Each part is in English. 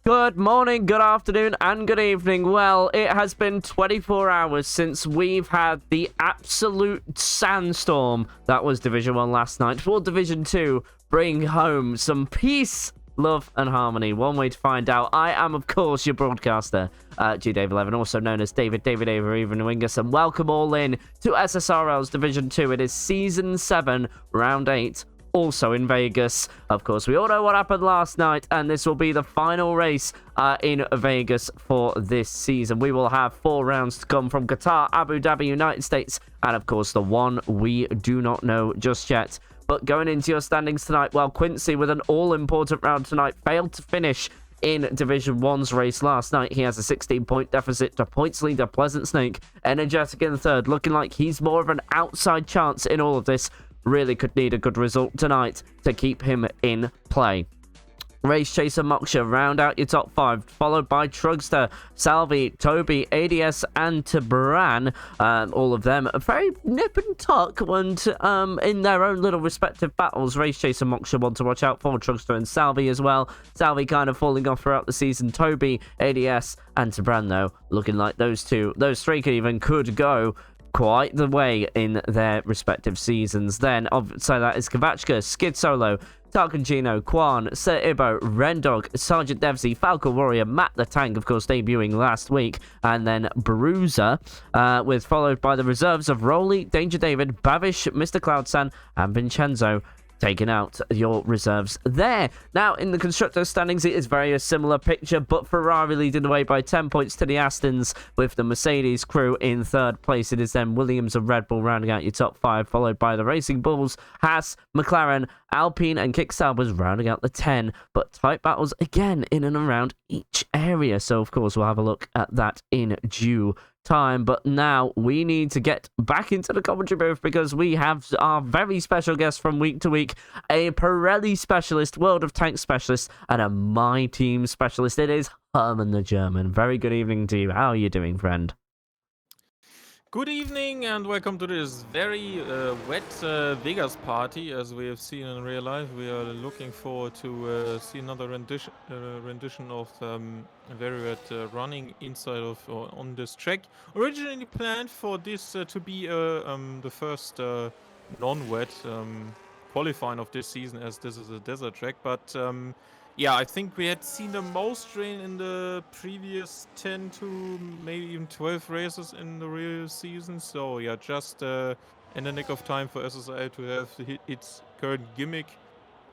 Good morning, good afternoon, and good evening. Well, it has been 24 hours since we've had the absolute sandstorm that was Division 1 last night. For Division 2, bring home some peace, love, and harmony. One way to find out. I am, of course, your broadcaster, G-Dave11, also known as David Ava, even Wingus, and welcome all in to SSRL's Division 2. It is Season 7, Round 8. Also in Vegas. Of course, we all know what happened last night, and this will be the final race in Vegas for this season. We will have 4 rounds to come from Qatar, Abu Dhabi, United States, and of course the one we do not know just yet. But going into your standings tonight, well, Quincy with an all-important round tonight failed to finish in Division 1's race last night. He has a 16-point deficit to points leader Pleasant Snake. Energetic in third, looking like he's more of an outside chance in all of this. Really could need a good result tonight to keep him in play. Race Chaser Moksha round out your top 5, followed by Trugster, Salvi, Toby, ADS, and Tabran. All of them are very nip and tuck and in their own little respective battles. Race Chaser Moksha one to watch out for, Trugster and Salvi as well. Salvi kind of falling off throughout the season. Toby, ADS, and Tabran, though, looking like those three could go quite the way in their respective seasons. Then, so that is Kavachka, Skid Solo, Tarkangino, Quan, Sir Ibo, Rendog, Sergeant Devsy, Falcon Warrior, Matt the Tank, of course, debuting last week, and then Bruiser, followed by the reserves of Rolly, Danger David, Bavish, Mr. Cloudsan, and Vincenzo. Taking out your reserves there. Now, in the constructor standings, it is very a similar picture, but Ferrari leading the way by 10 points to the Astons, with the Mercedes crew in third place. It is then Williams and Red Bull rounding out your top 5, followed by the Racing Bulls, Haas, McLaren, Alpine, and Kickstarters rounding out the 10, but tight battles again in and around each area. So, of course, we'll have a look at that in due time. But now we need to get back into the commentary booth because we have our very special guest from week to week, a Pirelli specialist, World of Tanks specialist, and a My Team specialist. It is Herman the German. Very good evening to you. How are you doing, friend? Good evening and welcome to this very wet Vegas party. As we have seen in real life, we are looking forward to see another rendition of a very wet running inside of on this track. Originally planned for this to be the first non-wet qualifying of this season, as this is a desert track, but yeah, I think we had seen the most rain in the previous 10 to maybe even 12 races in the real season. So yeah, just in the nick of time for SSRL to have its current gimmick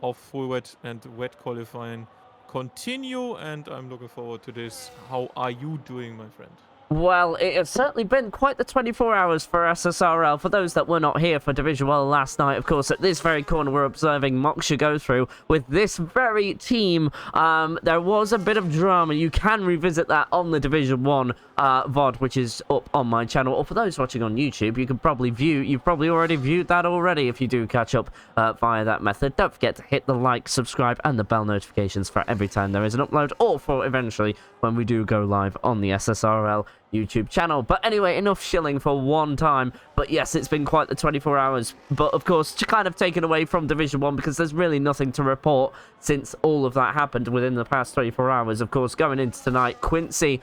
of full wet and wet qualifying continue. And I'm looking forward to this. How are you doing, my friend? Well, it has certainly been quite the 24 hours for SSRL. For those that were not here for Division 1 last night, of course, at this very corner, we're observing Moksha go through with this very team. There was a bit of drama. You can revisit that on the Division 1 VOD, which is up on my channel. Or for those watching on YouTube, you can probably you've probably already viewed that already if you do catch up via that method. Don't forget to hit the like, subscribe, and the bell notifications for every time there is an upload, or for eventually when we do go live on the SSRL YouTube channel. But anyway, enough shilling for one time. But yes, it's been quite the 24 hours. But of course, kind of taken away from Division 1 because there's really nothing to report since all of that happened within the past 24 hours. Of course, going into tonight, Quincy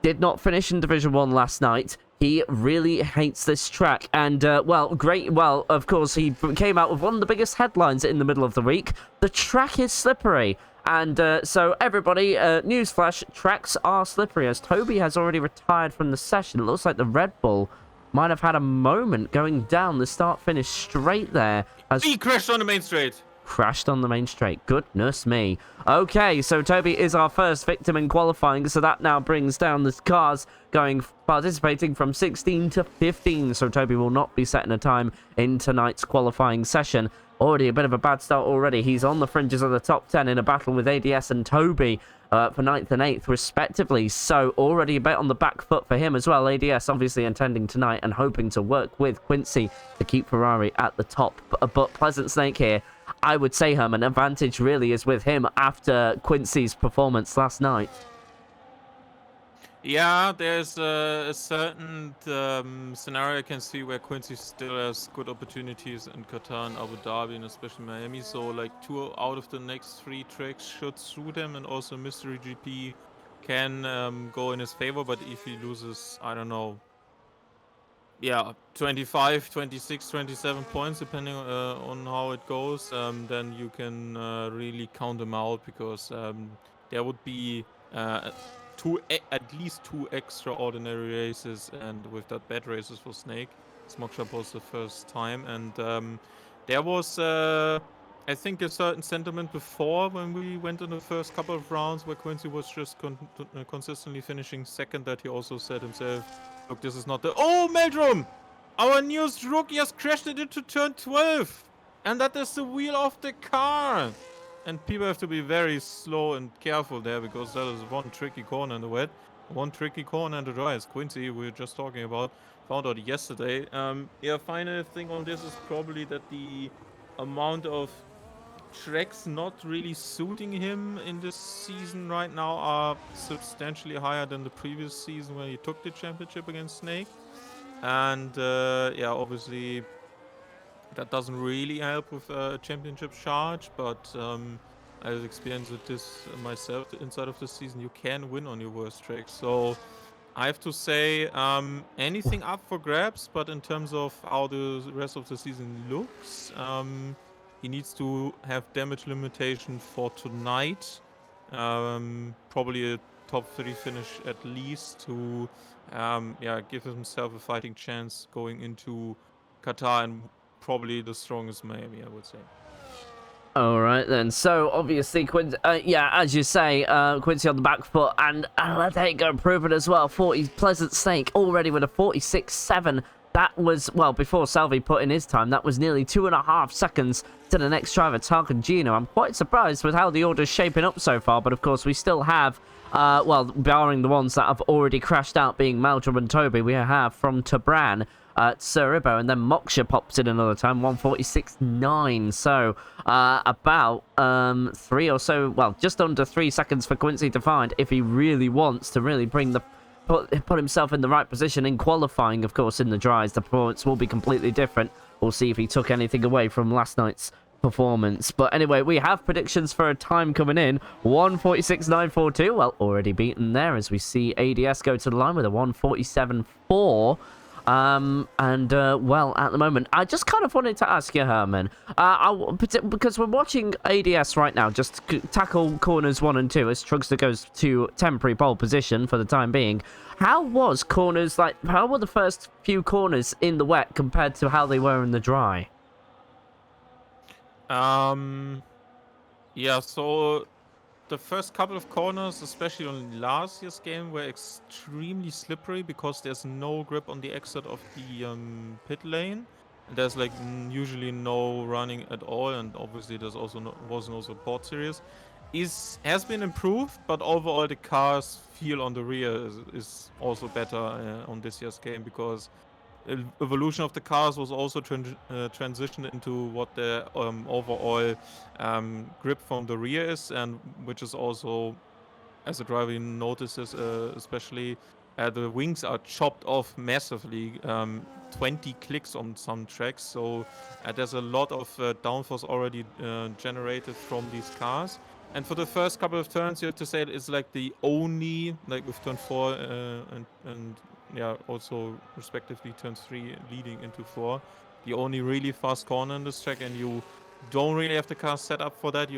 did not finish in Division 1 last night. He really hates this track. And, well, of course, he came out with one of the biggest headlines in the middle of the week. The track is slippery. And so everybody, newsflash, tracks are slippery, as Toby has already retired from the session. It looks like the Red Bull might have had a moment going down the start-finish straight there. As he crashed on the main straight. Crashed on the main straight. Goodness me. Okay, so Toby is our first victim in qualifying, so that now brings down the cars participating from 16 to 15. So Toby will not be setting a time in tonight's qualifying session. Already a bit of a bad start already. He's on the fringes of the top 10 in a battle with ADS and Toby for 9th and 8th, respectively. So already a bit on the back foot for him as well. ADS obviously intending tonight and hoping to work with Quincy to keep Ferrari at the top. But Pleasant Snake here, I would say, Herman, advantage really is with him after Quincy's performance last night. Yeah, there's a certain scenario I can see where Quincy still has good opportunities in Qatar and Abu Dhabi and especially Miami. So like 2 out of the next 3 tracks should suit him, and also Mystery GP can go in his favor. But if he loses, I don't know, yeah, 25, 26, 27 points, depending on how it goes, then you can really count them out, because there would be at least 2 extraordinary races, and with that bad races for Snake. Smokeshop was the first time, and there was, I think, a certain sentiment before when we went in the first couple of rounds where Quincy was just consistently finishing second, that he also said himself, look, this is not the... Oh, Meldrum! Our newest rookie has crashed it into turn 12! And that is the wheel of the car! And people have to be very slow and careful there, because that is one tricky corner in the wet, one tricky corner in the dry, as Quincy, we were just talking about, found out yesterday. Yeah, final thing on this is probably that the amount of tracks not really suiting him in this season right now are substantially higher than the previous season when he took the championship against Snake. And yeah, obviously that doesn't really help with a championship charge, but I've experienced with this myself inside of the season. You can win on your worst tracks. So I have to say, anything up for grabs, but in terms of how the rest of the season looks, he needs to have damage limitation for tonight. Probably a top 3 finish at least to yeah, give himself a fighting chance going into Qatar, and probably the strongest Miami, I would say. All right then. So obviously, yeah, as you say, Quincy on the back foot, and there you go, proven as well. 40 Pleasant Snake already with a 46.7. That was, well, before Salvi put in his time, that was nearly 2.5 seconds to the next driver, Tarkan Gino. I'm quite surprised with how the order's shaping up so far, but of course we still have, well, barring the ones that have already crashed out, being Maldrum and Toby, we have from Tabran, Suribo, and then Moksha pops in another time, 146.9. So about 3 or so, well, just under 3 seconds for Quincy to find if he really wants to really bring the put himself in the right position in qualifying. Of course, in the dries, the performance will be completely different. We'll see if he took anything away from last night's performance. But anyway, we have predictions for a time coming in. 146.942. Well, already beaten there, as we see ADS go to the line with a 147.4. Well, at the moment, I just kind of wanted to ask you, Herman, because we're watching ADS right now just tackle corners 1 and 2 as Trugster goes to temporary pole position for the time being. How was corners, like, how were the first few corners in the wet compared to how they were in the dry? Yeah, so the first couple of corners, especially on last year's game, were extremely slippery because there's no grip on the exit of the pit lane. There's like usually no running at all, and obviously there's also was no support series. Has been improved, but overall the car's feel on the rear is also better on this year's game, because evolution of the cars was also transitioned into what the overall grip from the rear is, and which is also, as a driver notices, especially the wings are chopped off massively, 20 clicks on some tracks. So there's a lot of downforce already generated from these cars. And for the first couple of turns, you have to say it's like the only, like with turn 4 and yeah, also respectively turn 3 leading into 4, the only really fast corner in this track, and you don't really have the car set up for that.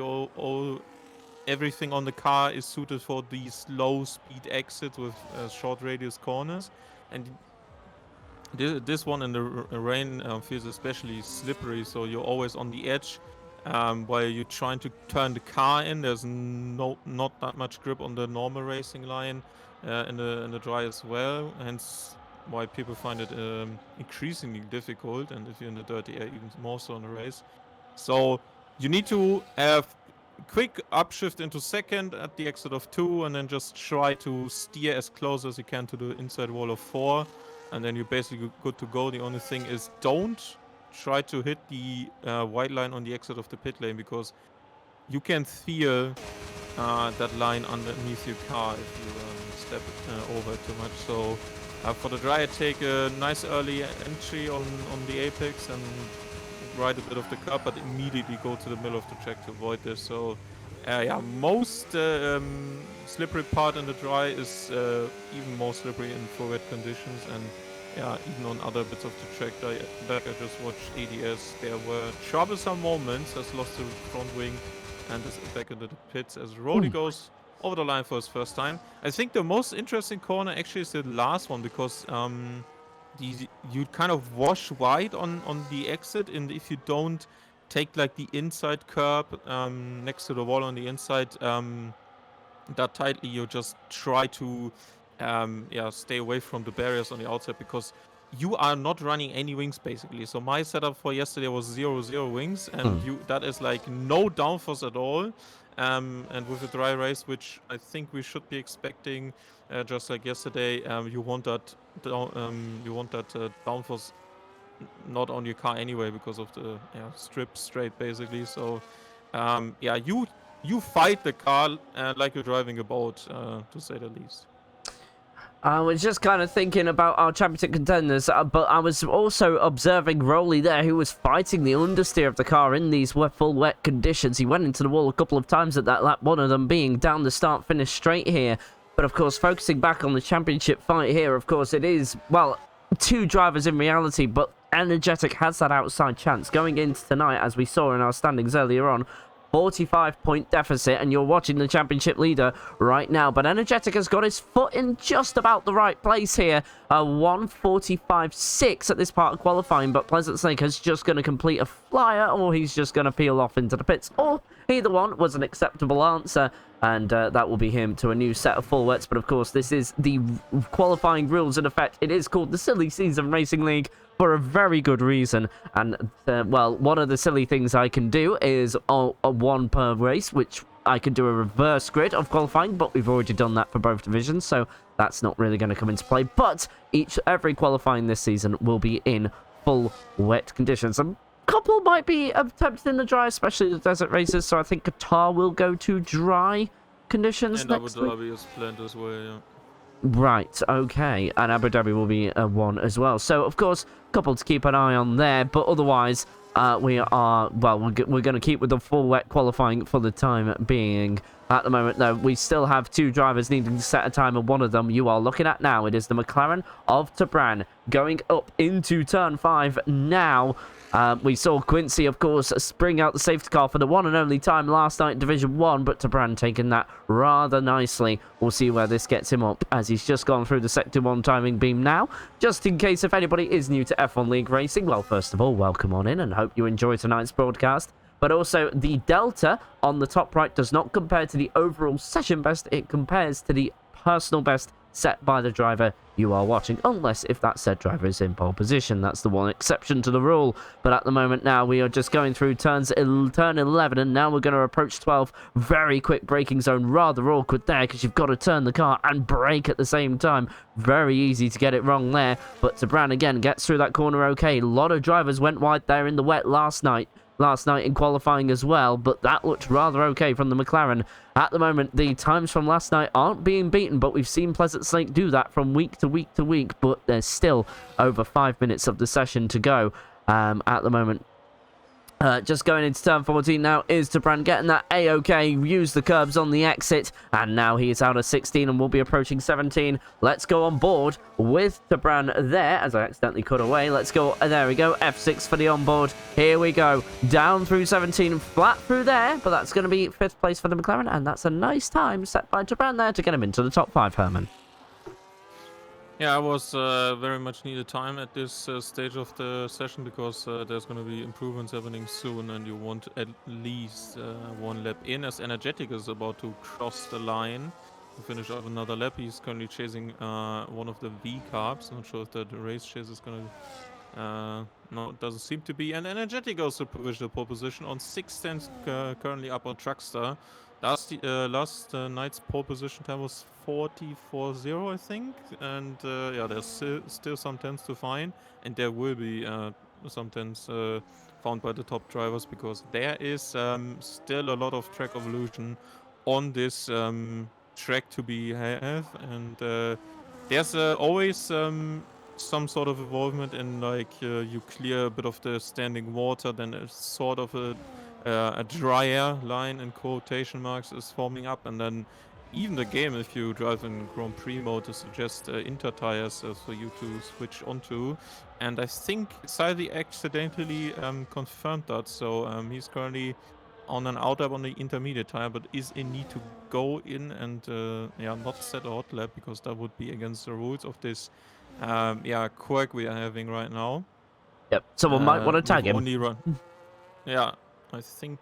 Everything on the car is suited for these low speed exits with short radius corners, and this one in the rain feels especially slippery, so you're always on the edge while you're trying to turn the car in. There's not that much grip on the normal racing line in the dry as well, hence why people find it increasingly difficult, and if you're in the dirty air, even more so in the race. So you need to have quick upshift into second at the exit of 2, and then just try to steer as close as you can to the inside wall of 4, and then you're basically good to go. The only thing is, don't try to hit the white line on the exit of the pit lane, because you can feel that line underneath your car if you step over too much. So for the dry, I take a nice early entry on the apex and ride a bit of the curb, but immediately go to the middle of the track to avoid this. So yeah, most slippery part in the dry is even more slippery in full wet conditions, and yeah, even on other bits of the track, like I just watched ADS, there were troublesome moments. Has lost the front wing and is back into the pits as Rody goes over the line for his first time. I think the most interesting corner actually is the last one, because you kind of wash wide on the exit, and if you don't take like the inside curb next to the wall on the inside that tightly, you just try to stay away from the barriers on the outside, because you are not running any wings basically. So my setup for yesterday was 0 wings, and that is like no downforce at all. And with a dry race, which I think we should be expecting, just like yesterday, you want that downforce not on your car anyway, because of the strip straight basically. So you fight the car like you're driving a boat, to say the least. I was just kind of thinking about our championship contenders, but I was also observing Rowley there, who was fighting the understeer of the car in these full wet conditions. He went into the wall a couple of times at that lap, one of them being down the start-finish straight here. But of course, focusing back on the championship fight here, of course, it is, well, two drivers in reality, but Energetic has that outside chance going into tonight, as we saw in our standings earlier on. 45-point deficit, and you're watching the championship leader right now. But Energetic has got his foot in just about the right place here. 1:45.6 at this part of qualifying, but Pleasant Snake is just going to complete a flyer, or he's just going to peel off into the pits, or either one was an acceptable answer, and that will be him to a new set of full wets. But of course, this is the qualifying rules in effect. It is called the Silly Season Racing League for a very good reason, and well, one of the silly things I can do is a one per race, which I can do a reverse grid of qualifying, but we've already done that for both divisions, so that's not really going to come into play. But every qualifying this season will be in full wet conditions. A couple might be attempted in the dry, especially the desert races, so I think Qatar will go to dry conditions and next Abu week. Dhabi is planned as well, yeah. Right, okay, and Abu Dhabi will be one as well. So, of course, a couple to keep an eye on there, but otherwise, we're going to keep with the full wet qualifying for the time being. At the moment, though, we still have two drivers needing to set a time, and one of them you are looking at now. It is the McLaren of Tabran going up into turn 5 now. We saw Quincy, of course, spring out the safety car for the one and only time last night in Division 1, but Tabran taking that rather nicely. We'll see where this gets him up, as he's just gone through the Sector 1 timing beam now. Just in case if anybody is new to F1 League Racing, well, first of all, welcome on in and hope you enjoy tonight's broadcast. But also, the delta on the top right does not compare to the overall session best, it compares to the personal best set by the driver you are watching, unless if that said driver is in pole position. That's the one exception to the rule. But at the moment now, we are just going through turn 11, and now we're going to approach 12. Very quick braking zone, rather awkward there, because you've got to turn the car and brake at the same time. Very easy to get it wrong there, but Tabran again gets through that corner okay. A lot of drivers went wide there in the wet last night in qualifying as well, but that looked rather okay from the McLaren. At the moment, the times from last night aren't being beaten, but we've seen Pleasant Snake do that from week to week to week, but there's still over 5 minutes of the session to go at the moment. Just going into turn 14 now is Tabran getting that A-OK, use the curbs on the exit, and now he is out of 16 and will be approaching 17. Let's go on board with Tabran there, as I accidentally cut away. Let's go, there we go, F6 for the onboard. Here we go, down through 17, flat through there, but that's going to be 5th place for the McLaren, and that's a nice time set by Tabran there to get him into the top 5, Herman. Yeah, I was very much needed time at this stage of the session, because there's going to be improvements happening soon, and you want at least one lap in, as Energetic is about to cross the line to finish off another lap. He's currently chasing one of the V carbs. Not sure if that race chase is going to... no, it doesn't seem to be. And Energetic also provisional pole position on 6/10, currently up on Truckstar. Last night's pole position time was 44.0, I think, and yeah, there's still some tenths to find, and there will be some tenths found by the top drivers, because there is still a lot of track evolution on this track to be have, and there's always some sort of involvement in like you clear a bit of the standing water, then a sort of a drier line in quotation marks is forming up, and then even the game, if you drive in Grand Prix mode, to suggest inter tires for you to switch onto. And I think Salvi accidentally confirmed that, so he's currently on an out lap on the intermediate tire, but is in need to go in and not set a hot lap, because that would be against the rules of this quirk we are having right now. Yep, someone might want to tag him. Only run. Yeah, I think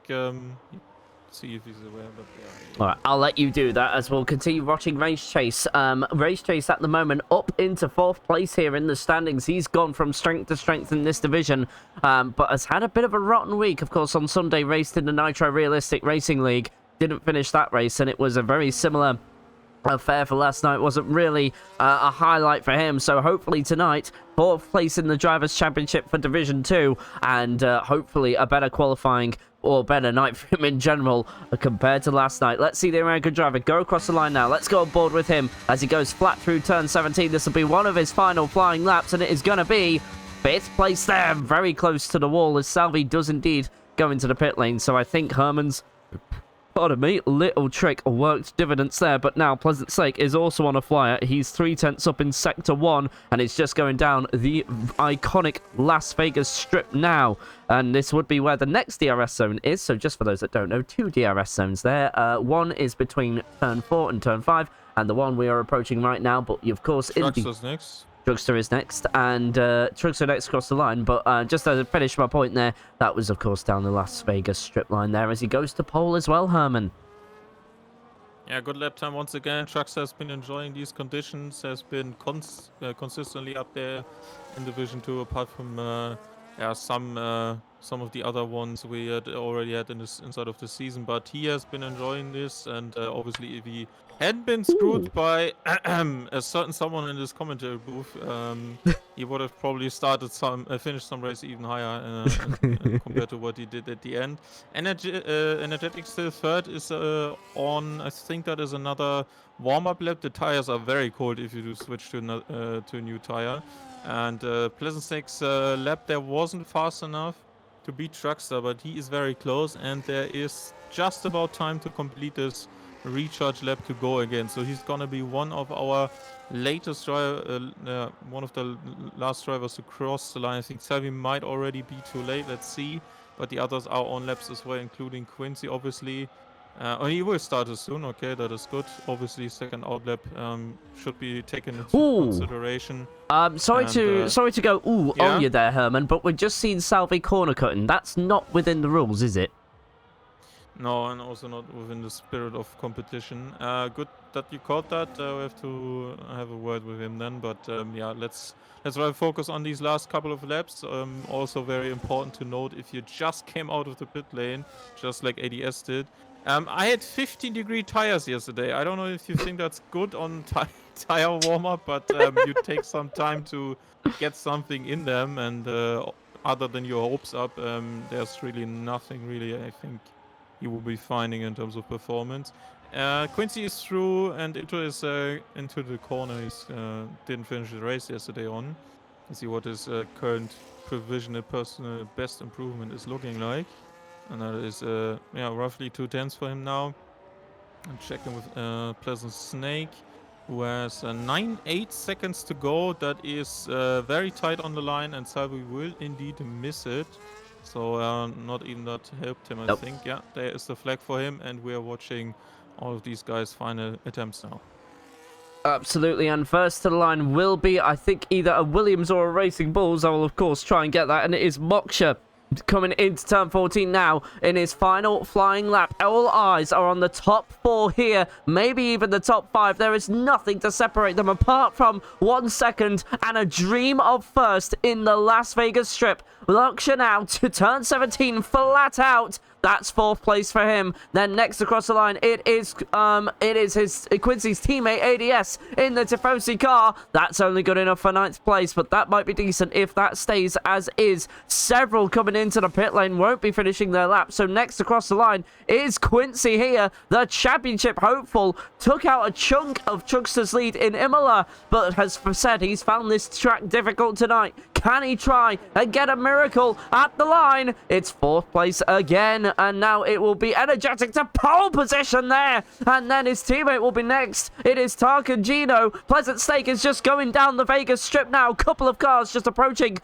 see if he's aware, but yeah. All right, I'll let you do that as we'll continue watching Race Chase. Race Chase at the moment up into 4th place here in the standings. He's gone from strength to strength in this division, but has had a bit of a rotten week. Of course, on Sunday, raced in the Nitro Realistic Racing League. Didn't finish that race, and it was a very similar affair for last night. Wasn't really a highlight for him, so hopefully tonight 4th place in the Drivers' Championship for Division 2, and hopefully a better qualifying or better night for him in general compared to last night. Let's see the American driver go across the line now. Let's go on board with him as he goes flat through turn 17. This will be one of his final flying laps, and it is going to be 5th place there, very close to the wall, as Salvi does indeed go into the pit lane. So I think Herman's, pardon me, little trick worked dividends there, but now Pleasant Lake is also on a flyer. He's 3/10 up in Sector 1, and it's just going down the iconic Las Vegas Strip now. And this would be where the next DRS zone is. So just for those that don't know, 2 DRS zones there. One is between turn 4 and turn 5, and the one we are approaching right now. But of course, Truckster's next. Drugster is next, and Truckster next across the line. But just to finish my point there, that was, of course, down the Las Vegas Strip line there as he goes to pole as well, Herman. Yeah, good lap time once again. Truckster has been enjoying these conditions, has been consistently up there in Division 2, apart from some of the other ones we had already had inside of the season. But he has been enjoying this, and obviously if he hadn't been screwed by a certain someone in this commentary booth, he would have probably finished some race even higher compared to what he did at the end. Energetic still 3rd is on. I think that is another warm-up lap. The tires are very cold if you do switch to a new tire. And Pleasant Snake's lap there wasn't fast enough to beat Truckster, but he is very close, and there is just about time to complete this recharge lap to go again. So he's gonna be one of our latest driver, one of the last drivers to cross the line. I think Salvi might already be too late. Let's see. But the others are on laps as well, including Quincy, obviously. He will start as soon. Okay, that is good. Obviously, second out lap should be taken into consideration. Sorry to go on you there, Herman, but we're just seeing Salvi corner cutting. That's not within the rules, is it? No, and also not within the spirit of competition. Good that you caught that. We have to have a word with him then. But let's rather focus on these last couple of laps. Also very important to note, if you just came out of the pit lane, just like ADS did. I had 15-degree tires yesterday. I don't know if you think that's good on tire warm-up, but you take some time to get something in them, and other than your hopes up, there's really nothing really I think you will be finding in terms of performance. Quincy is through and into the corner. He didn't finish the race yesterday on. Let's see what his current provisional personal best improvement is looking like. And that is roughly 2/10 for him now. I'm checking with Pleasant Snake, who has 9.8 seconds to go. That is very tight on the line, and Salvi will indeed miss it. So not even that helped him, I think. Yeah, there is the flag for him, and we are watching all of these guys' final attempts now. Absolutely, and first to the line will be, I think, either a Williams or a Racing Bulls. I will, of course, try and get that, and it is Moksha coming into turn 14 now in his final flying lap. All eyes are on the top 4 here, maybe even the top 5. There is nothing to separate them apart from 1 second and a dream of first in the Las Vegas Strip. Moksha now to turn 17 flat out. That's 4th place for him. Then next across the line, it is his Quincy's teammate ADS in the Tifosi car. That's only good enough for 9th place, but that might be decent if that stays as is. Several coming into the pit lane won't be finishing their lap. So next across the line is Quincy here, the championship hopeful. Took out a chunk of Chugster's lead in Imola, but has said he's found this track difficult tonight. Can he try and get a miracle at the line? It's 4th place again, and now it will be Energetic to pole position there, and then his teammate will be next. It is Tark and Gino. Pleasant Stake is just going down the Vegas Strip now. Couple of cars just approaching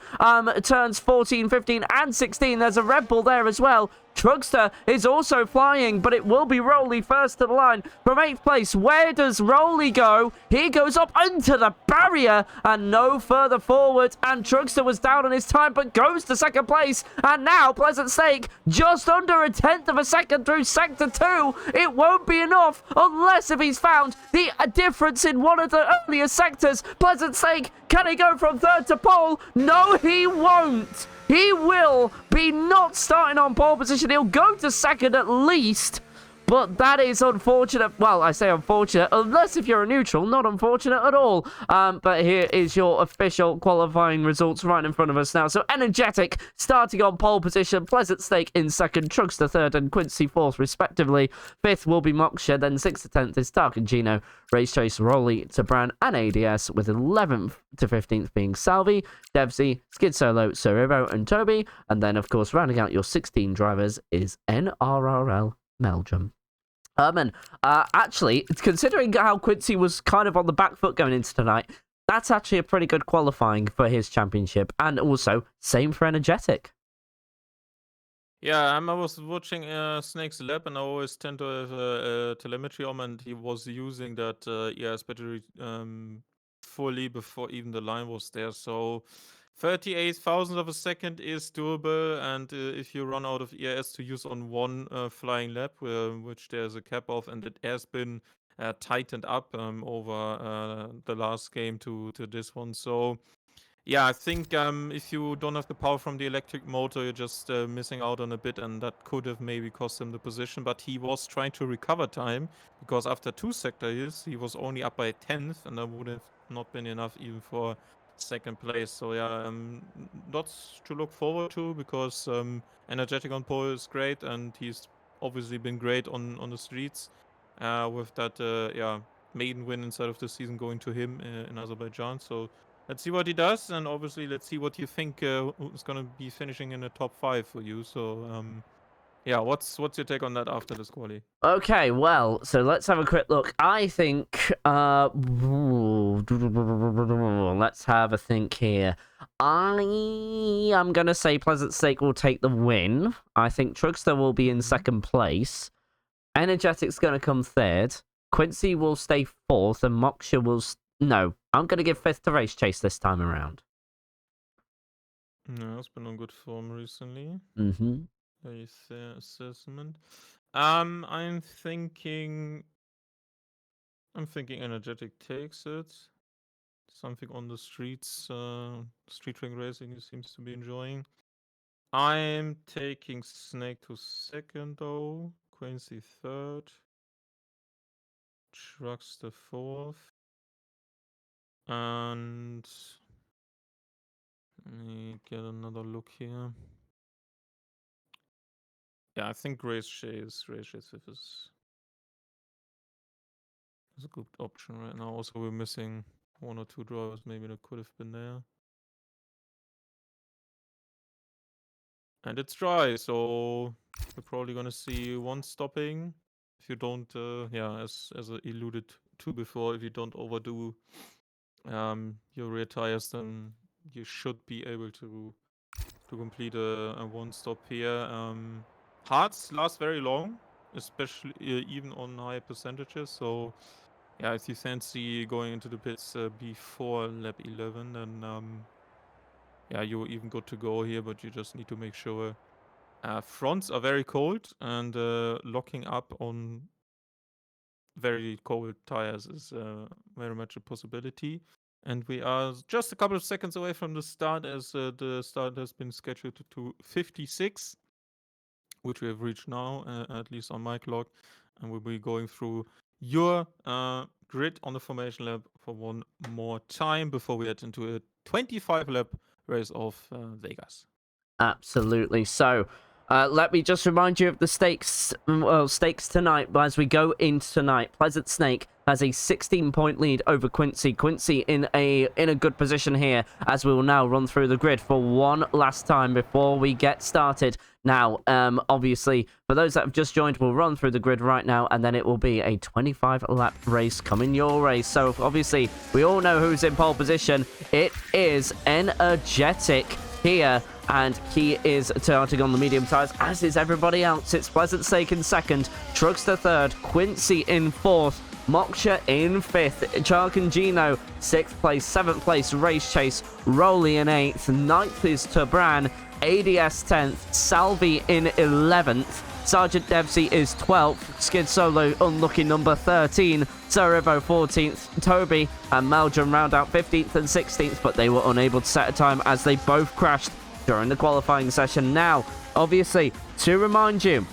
turns 14, 15, and 16. There's a Red Bull there as well. Trugster is also flying, but it will be Rolly first to the line. From 8th place, where does Rolly go? He goes up into the barrier and no further forward. And Trugster was down on his time, but goes to 2nd place. And now Pleasant Stake just under a 10th of a second through Sector 2. It won't be enough unless if he's found the difference in one of the earlier sectors. Pleasant Stake, can he go from 3rd to pole? No, he won't. He will be not starting on pole position. He'll go to 2nd at least. But that is unfortunate. Well, I say unfortunate, unless if you're a neutral, not unfortunate at all. But here is your official qualifying results right in front of us now. So Energetic starting on pole position, Pleasant Stake in 2nd, Trugster 3rd, and Quincy 4th, respectively. 5th will be Moksha, then 6th to 10th is Stark and Gino, Race Chase, Rolly, Tabran, and ADS, with 11th to 15th being Salvi, Devsy, Skid Solo, Cerebro, and Toby. And then, of course, rounding out your 16 drivers is NRRL Meldrum. And actually, considering how Quincy was kind of on the back foot going into tonight, that's actually a pretty good qualifying for his championship. And also, same for Energetic. Yeah, I was watching Snake's lab, and I always tend to have a telemetry on, and he was using that ES battery fully before even the line was there. So 38 thousandths of a second is doable, and if you run out of ES to use on one flying lap, which there's a cap of, and it has been tightened up over the last game to this one. So yeah, I think if you don't have the power from the electric motor, you're just missing out on a bit, and that could have maybe cost him the position. But he was trying to recover time, because after 2 sectors, he was only up by a 10th, and that would have not been enough even for 2nd place. So yeah, lots to look forward to, because Energetic on pole is great, and he's obviously been great on the streets with that maiden win inside of the season going to him in Azerbaijan. So let's see what he does, and obviously let's see what you think who's going to be finishing in the top 5 for you. So yeah, what's your take on that after this quali? Okay, well, so let's have a quick look. I think, let's have a think here. I am going to say Pleasant Stake will take the win. I think Trugster will be in 2nd place. Energetic's going to come 3rd. Quincy will stay 4th, and Moksha will... No, I'm going to give 5th to Race Chase this time around. No, it's been on good form recently. Mm-hmm. Very fair assessment. I'm thinking Energetic takes it. Something on the streets, street ring racing he seems to be enjoying. I'm taking Snake to 2nd though, Quincy 3rd, Truckster 4th, and let me get another look here. Yeah, I think Race Chase 5th is a good option right now. Also, we're missing 1 or 2 drivers maybe that could have been there. And it's dry, so we're probably gonna see 1 stopping. If you don't, as I alluded to before, if you don't overdo your rear tires, then you should be able to complete a 1 stop here. Hards last very long, especially even on high percentages. So yeah, if you fancy going into the pits before lap 11, then yeah, you're even good to go here, but you just need to make sure fronts are very cold, and locking up on very cold tires is very much a possibility. And we are just a couple of seconds away from the start, as the start has been scheduled to 56. which we have reached now, at least on my clock, and we'll be going through your grid on the formation lap for one more time before we head into a 25 lap race of Vegas. Absolutely. So, let me just remind you of the stakes tonight. But as we go into tonight, Pleasant Snake has a 16-point lead over Quincy. Quincy in a good position here, as we will now run through the grid for one last time before we get started. Now, obviously, for those that have just joined, we'll run through the grid right now, and then it will be a 25-lap race coming your way. So, obviously, we all know who's in pole position. It is Energetic here, and he is starting on the medium tires, as is everybody else. It's Pleasant Snake in second, Trugster third, Quincy in fourth, Moksha in fifth, Chark and Gino sixth place, seventh place Race Chase, Rolly in eighth, ninth is Tabran, ADS 10th, Salvi in 11th, Sergeant Devsey is 12th, Skid Solo unlucky number 13, Cerevo 14th, Toby and Maljum round out 15th and 16th, but they were unable to set a time as they both crashed during the qualifying session. Now, obviously, to remind you,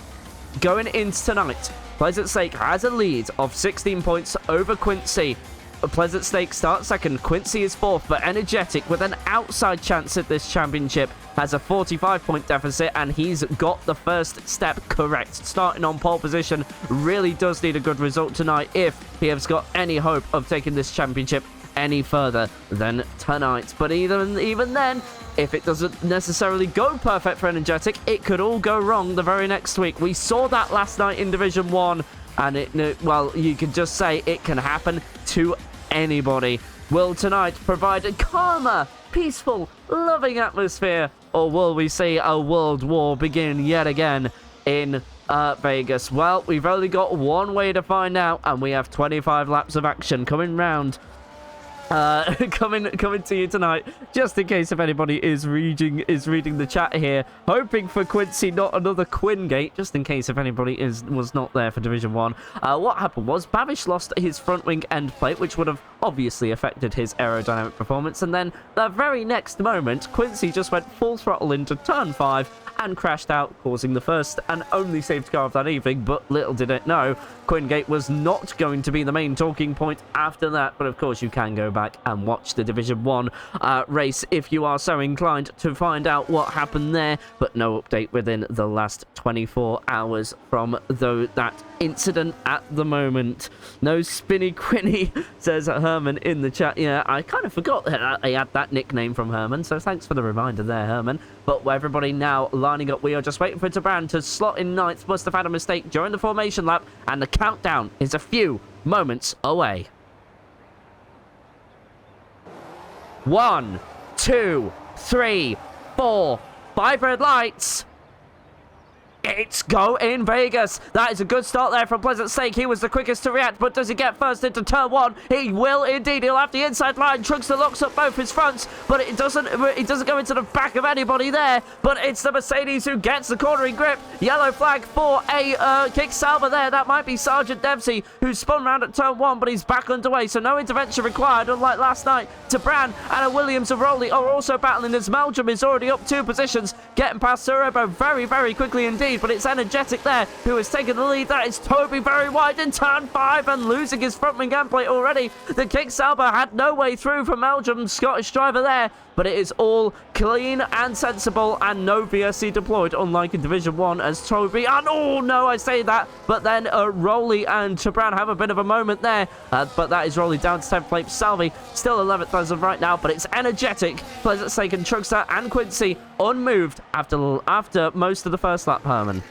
going into tonight, Pleasant Snake has a lead of 16 points over Quincy. Pleasant Snake starts second, Quincy is fourth, but Energetic, with an outside chance at this championship, has a 45-point deficit, and he's got the first step correct. Starting on pole position, really does need a good result tonight if he has got any hope of taking this championship any further than tonight. But even then, if it doesn't necessarily go perfect for Energetic, it could all go wrong the very next week. We saw that last night in Division 1, and well, you could just say it can happen to anybody. Will tonight provide a calmer, peaceful, loving atmosphere, or will we see a world war begin yet again in Vegas? Well, we've only got one way to find out, and we have 25 laps of action coming round. Coming to you tonight, just in case if anybody is reading the chat here, hoping for Quincy, not another Quingate, just in case if anybody was not there for Division 1. What happened was Babish lost his front wing end plate, which would have obviously affected his aerodynamic performance, and then the very next moment, Quincy just went full throttle into turn 5 and crashed out, causing the first and only safety car of that evening. But little did it know, Quingate was not going to be the main talking point after that. But of course, you can go back and watch the Division 1 race if you are so inclined to find out what happened there. But no update within the last 24 hours from that incident at the moment. No Spinny Quinny, says Herman in the chat. Yeah, I kind of forgot that I had that nickname from Herman, so thanks for the reminder there, Herman. But everybody now lining up. We are just waiting for Tabran to slot in ninth. Must have had a mistake during the formation lap, and the countdown is a few moments away. 1, 2, 3, 4, 5 red lights. It's go in Vegas. That is a good start there from Pleasant Snake. He was the quickest to react, but does he get first into turn 1? He will indeed. He'll have the inside line. Trugster locks up both his fronts, but it doesn't go into the back of anybody there. But it's the Mercedes who gets the cornering grip. Yellow flag for a kick salver there. That might be Sergeant Dempsey, who spun round at turn 1, but he's back underway, so no intervention required, unlike last night. Tabran and a Williams and Rowley are also battling as Maljum is already up 2 positions, getting past Cerebro very, very quickly indeed. But it's Energetic there who has taken the lead. That is Toby very wide in turn 5 and losing his front wing end plate already. The kick salver had no way through for Maljum, Scottish driver there, but it is all clean and sensible and no VSC deployed, unlike in Division 1 as Toby, and oh no, I say that, but then Rowley and Tabran have a bit of a moment there, but that is Rowley down to 10th place. Salvi still 11th as of right now, but it's Energetic, Pleasant Snake and Trugster and Quincy unmoved after most of the first lap, Herman.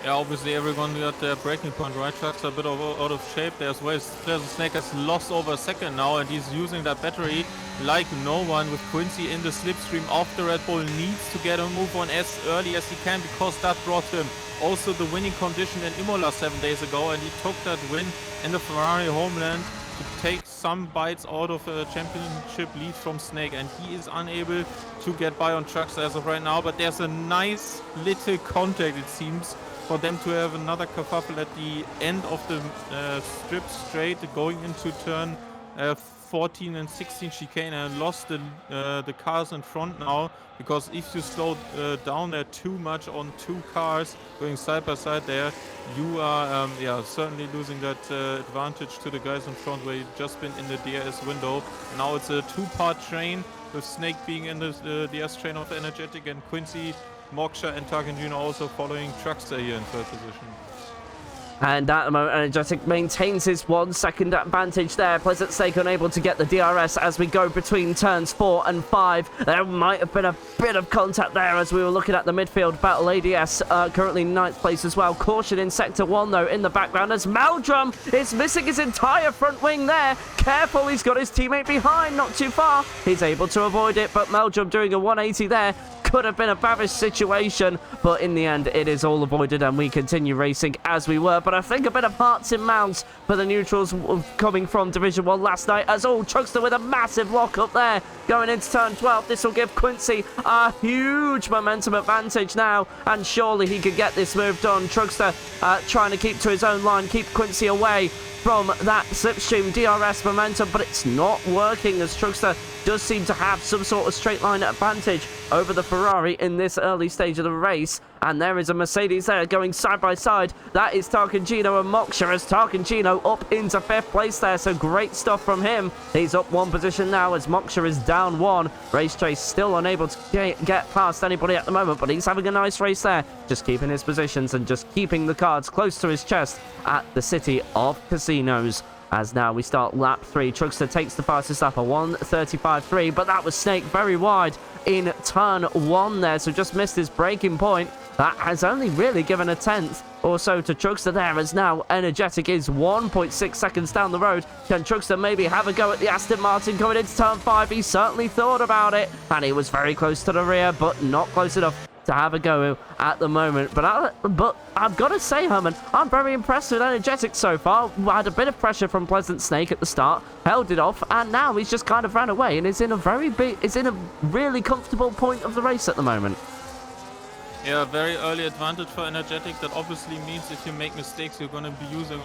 Yeah, obviously everyone got their breaking point right. Truck's a bit out of shape. There's ways. Pleasant Snake has lost over a second now, and he's using that battery like no one, with Quincy in the slipstream of the Red Bull. Needs to get a move on as early as he can, because that brought him also the winning condition in Imola 7 days ago, and he took that win in the Ferrari homeland to take some bites out of a championship lead from Snake, and he is unable to get by on Trucks as of right now. But there's a nice little contact, it seems, for them to have another kerfuffle at the end of the strip straight, going into turn 14 and 16 chicane and lost the cars in front now, because if you slow down there too much on 2 cars going side by side there, you are certainly losing that advantage to the guys in front where you've just been in the DRS window. Now it's a 2-part train with Snake being in the DS train of Energetic, and Quincy, Moksha and Tarkingino also following Truckster here in 3rd position. And at the moment, Energetic maintains his 1 second advantage there. Pleasant Snake unable to get the DRS as we go between turns 4 and 5. There might have been a bit of contact there as we were looking at the midfield battle. ADS currently in 9th place as well. Caution in Sector 1 though in the background as Meldrum is missing his entire front wing there. Careful, he's got his teammate behind, not too far. He's able to avoid it, but Meldrum doing a 180 there. Could have been a bavish situation, but in the end it is all avoided and we continue racing as we were. But I think a bit of hearts in mounts for the neutrals coming from Division 1 last night, as Truckster with a massive lock up there going into turn 12. This will give Quincy a huge momentum advantage now, and surely he could get this move done. Truckster trying to keep to his own line, keep Quincy away from that slipstream DRS momentum, but it's not working as Truckster does seem to have some sort of straight line advantage over the Ferrari in this early stage of the race. And there is a Mercedes there going side by side. That is Tarkingino and Moksha, as Tarkingino up into 5th place there. So great stuff from him. He's up 1 position now as Moksha is down 1. Race Trace still unable to get past anybody at the moment, but he's having a nice race there. Just keeping his positions and just keeping the cards close to his chest at the City of Casinos. As now we start lap 3. Truckster takes the fastest lap, a 1:35.3, but that was Snake very wide in turn 1 there, so just missed his braking point. That has only really given a 10th or so to Truckster there, as now Energetic is 1.6 seconds down the road. Can Truckster maybe have a go at the Aston Martin going into turn 5? He certainly thought about it, and he was very close to the rear, but not close enough to have a go at the moment. But I've got to say, Herman, I'm very impressed with Energetic so far. Had a bit of pressure from Pleasant Snake at the start, held it off, and now he's just kind of ran away and is in a really comfortable point of the race at the moment. Yeah, very early advantage for Energetic. That obviously means if you make mistakes, you're going to be using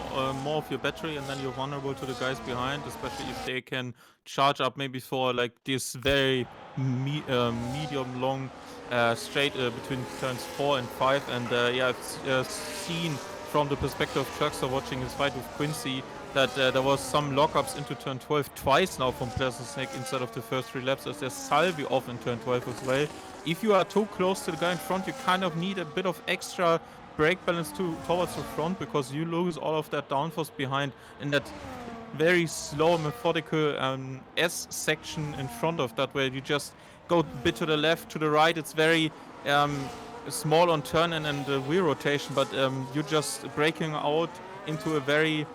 more of your battery, and then you're vulnerable to the guys behind, especially if they can charge up maybe for like this very medium long straight between turns 4 and 5. And I've seen from the perspective of Truckster watching his fight with Quincy that there was some lockups into turn 12 twice now from Pleasant Snake instead of the first 3 laps, as there's Salvi off in turn 12 as well. If you are too close to the guy in front, you kind of need a bit of extra brake balance towards the front, because you lose all of that downforce behind in that very slow, methodical S section in front of that, where you just go a bit to the left, to the right. It's very small on turn and wheel rotation, but you're just braking out into a very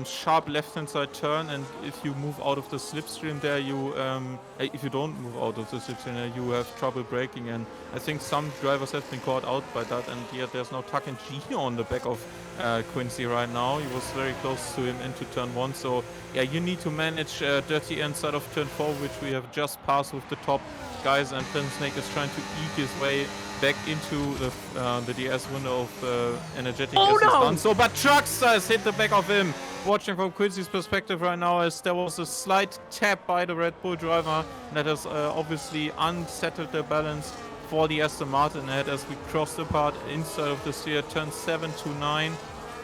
sharp left-hand side turn, and if you move out of the slipstream there, if you don't move out of the slipstream there, you have trouble braking. And I think some drivers have been caught out by that, and yet there's no Tarkingino on the back of Quincy right now. He was very close to him into turn 1, so yeah, you need to manage dirty inside of turn 4, which we have just passed with the top guys, and Pleasant Snake is trying to eke his way back into the DS window of Energetic. Oh no! Done so, but Truckster has hit the back of him. Watching from Quincy's perspective right now, as there was a slight tap by the Red Bull driver that has obviously unsettled the balance for the Aston Martin ahead as we cross the part inside of the sphere, turn 7 to 9,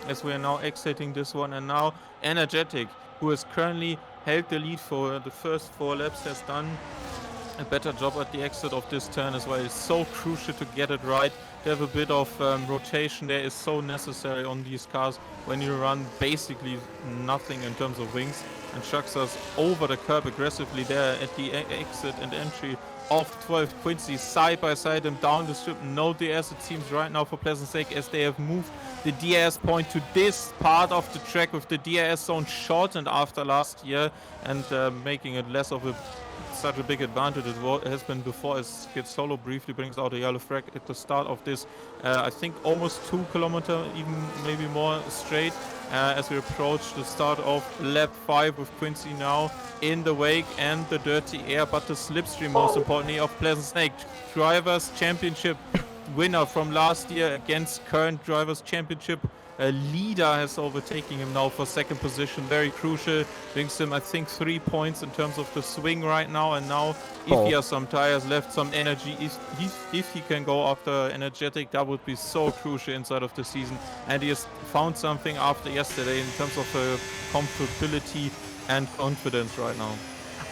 as we are now exiting this one. And now Energetic, who has currently held the lead for the first 4 laps, has done a better job at the exit of this turn as well. It's so crucial to get it right. To have a bit of rotation there is so necessary on these cars when you run basically nothing in terms of wings. And Truckster's over the curb aggressively there at the exit and entry of 12. Quincy side by side and down the strip. No DS, it seems, right now for Pleasant Snake, as they have moved the DRS point to this part of the track with the DRS zone shortened after last year, and making it less of such a big advantage it has been before, as Skid Solo briefly brings out a yellow flag at the start of this, I think almost 2 kilometer, even maybe more straight, as we approach the start of lap 5 with Quincy now in the wake and the dirty air, but the slipstream most importantly of Pleasant Snake. Drivers Championship winner from last year against current Drivers' Championship leader has overtaken him now for second position. Very crucial. Brings him, I think, 3 points in terms of the swing right now. And now, if he has some tires left, some energy, if he can go after energetic, that would be so crucial inside of the season. And he has found something after yesterday in terms of comfortability and confidence right now.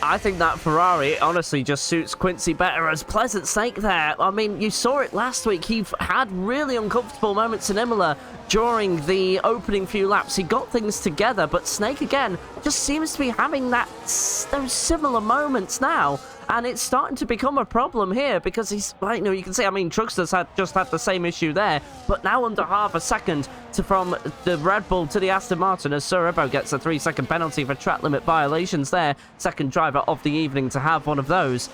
I think that Ferrari honestly just suits Quincy better as Pleasant Snake there. I mean, you saw it last week. He had really uncomfortable moments in Imola during the opening few laps. He got things together, but Snake again just seems to be having those similar moments now. And it's starting to become a problem here because he's, you know, you can see, I mean, Truckster's just had the same issue there, but now under half a second from the Red Bull to the Aston Martin as Sir Ebo gets a 3-second penalty for track limit violations there. Second driver of the evening to have one of those.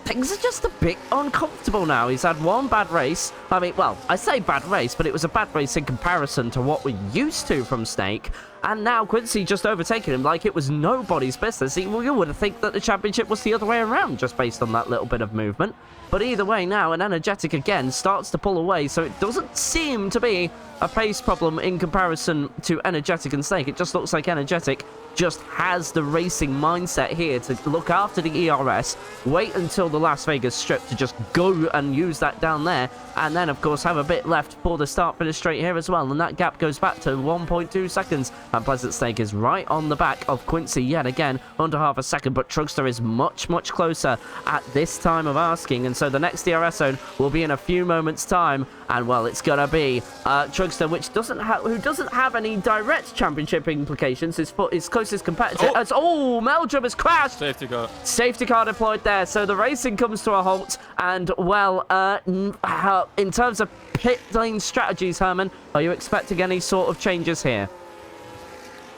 Things are just a bit uncomfortable now. He's had one bad race. I mean, well, I say bad race, but it was a bad race in comparison to what we're used to from Snake. And now Quincy just overtaking him like it was nobody's business. You would have think that the championship was the other way around just based on that little bit of movement. But either way now, an Energetic again starts to pull away, so it doesn't seem to be a pace problem in comparison to Energetic and Snake. It just looks like Energetic just has the racing mindset here to look after the ERS, wait until the Las Vegas strip to just go and use that down there, and then of course have a bit left for the start finish straight here as well, and that gap goes back to 1.2 seconds, and Pleasant Snake is right on the back of Quincy yet again, under half a second, but Truckster is much closer at this time of asking, and so the next DRS zone will be in a few moments time, and well, it's gonna be Truckster, which doesn't have any direct championship implications. His closest competitor Meldrum has crashed. Safety car deployed there, so the racing comes to a halt, and well, in terms of pit lane strategies, Herman, are you expecting any sort of changes here?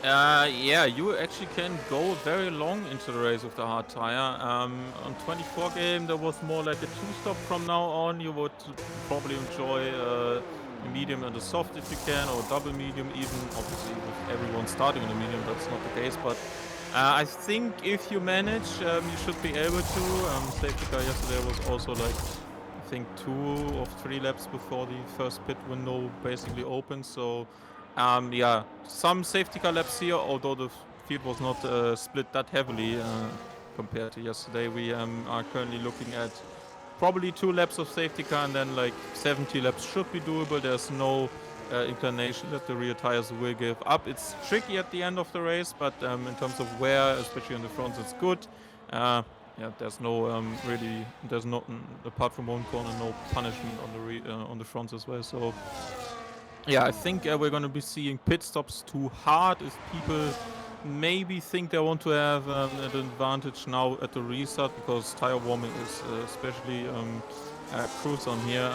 Yeah, you actually can go very long into the race with the hard tire. On 24 game, there was more like a two-stop from now on. You would probably enjoy a medium and a soft if you can, or double medium even. Obviously, with everyone starting on a medium, that's not the case. But I think if you manage, you should be able to. Safety car yesterday was also like, I think 2 or 3 laps before the first pit window basically opened. So yeah, some safety car laps here, although the field was not split that heavily compared to yesterday. We are currently looking at probably 2 laps of safety car, and then like 70 laps should be doable. There's no inclination that the rear tires will give up. It's tricky at the end of the race, but in terms of wear, especially on the fronts, it's good. Yeah, there's no there's not, apart from one corner, no punishment on the fronts as well. So yeah, I think we're going to be seeing pit stops too hard if people maybe think they want to have an advantage now at the restart, because tire warming is especially crucial on here.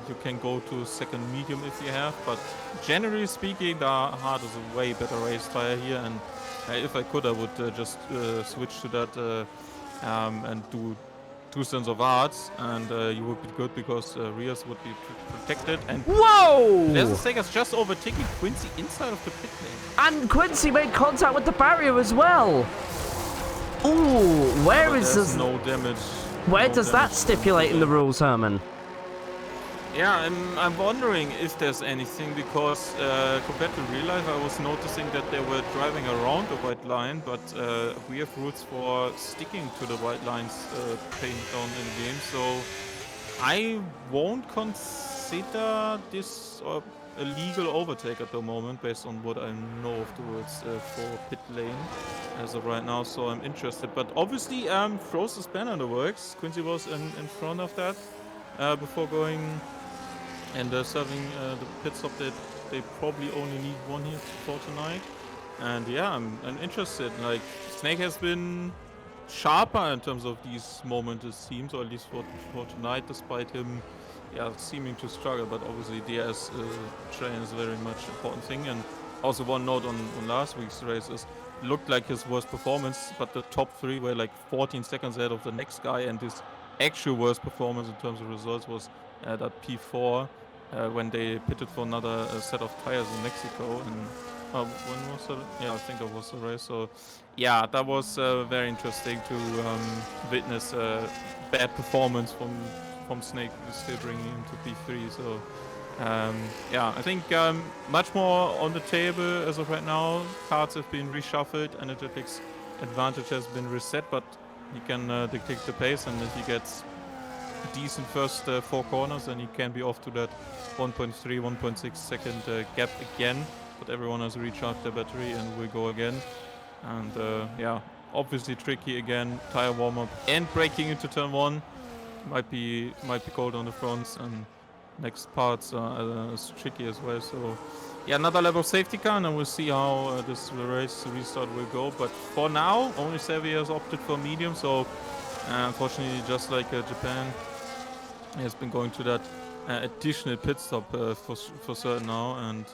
You can go to second medium if you have, but generally speaking, the hard is a way better race tire here, and if I could, I would just switch to that and do 2 stints of hards, and you would be good because rears would be protected. And whoa! Pleasant Snake has just overtaken Quincy inside of the pit lane. And Quincy made contact with the barrier as well. Ooh, where is this? No damage. Where does that stipulate in the rules, Herman? Yeah, I'm wondering if there's anything, because compared to real life, I was noticing that they were driving around the white line, but we have rules for sticking to the white lines painted down in the game, so I won't consider this a legal overtake at the moment, based on what I know of the rules for pit lane as of right now, so I'm interested. But obviously, Froze's banner in the works. Quincy was in front of that before going and serving the pit stop. That they probably only need 1 here for tonight. And yeah, I'm interested. Like, Snake has been sharper in terms of these moments, it seems, or at least for tonight, despite him seeming to struggle. But obviously DS train is a very much important thing. And also one note on last week's race is, looked like his worst performance, but the top 3 were like 14 seconds ahead of the next guy, and his actual worst performance in terms of results was that P4 when they pitted for another set of tires in Mexico. And when was that? Yeah, I think that was the race. So yeah, that was very interesting to witness bad performance from Snake is still bringing him to P3. So yeah, I think much more on the table as of right now. Cards have been reshuffled, Energetic's advantage has been reset, but he can dictate the pace, and if he gets decent first 4 corners, and he can be off to that 1.3, 1.6 second gap again. But everyone has recharged their battery and will go again. And yeah, obviously tricky again. Tire warm up and braking into turn 1 might be cold on the fronts, and next parts are as tricky as well. So yeah, another level of safety car, and then we'll see how this race restart will go. But for now, only Sevi has opted for medium. So unfortunately, just like Japan, he has been going to that additional pit stop for certain now, and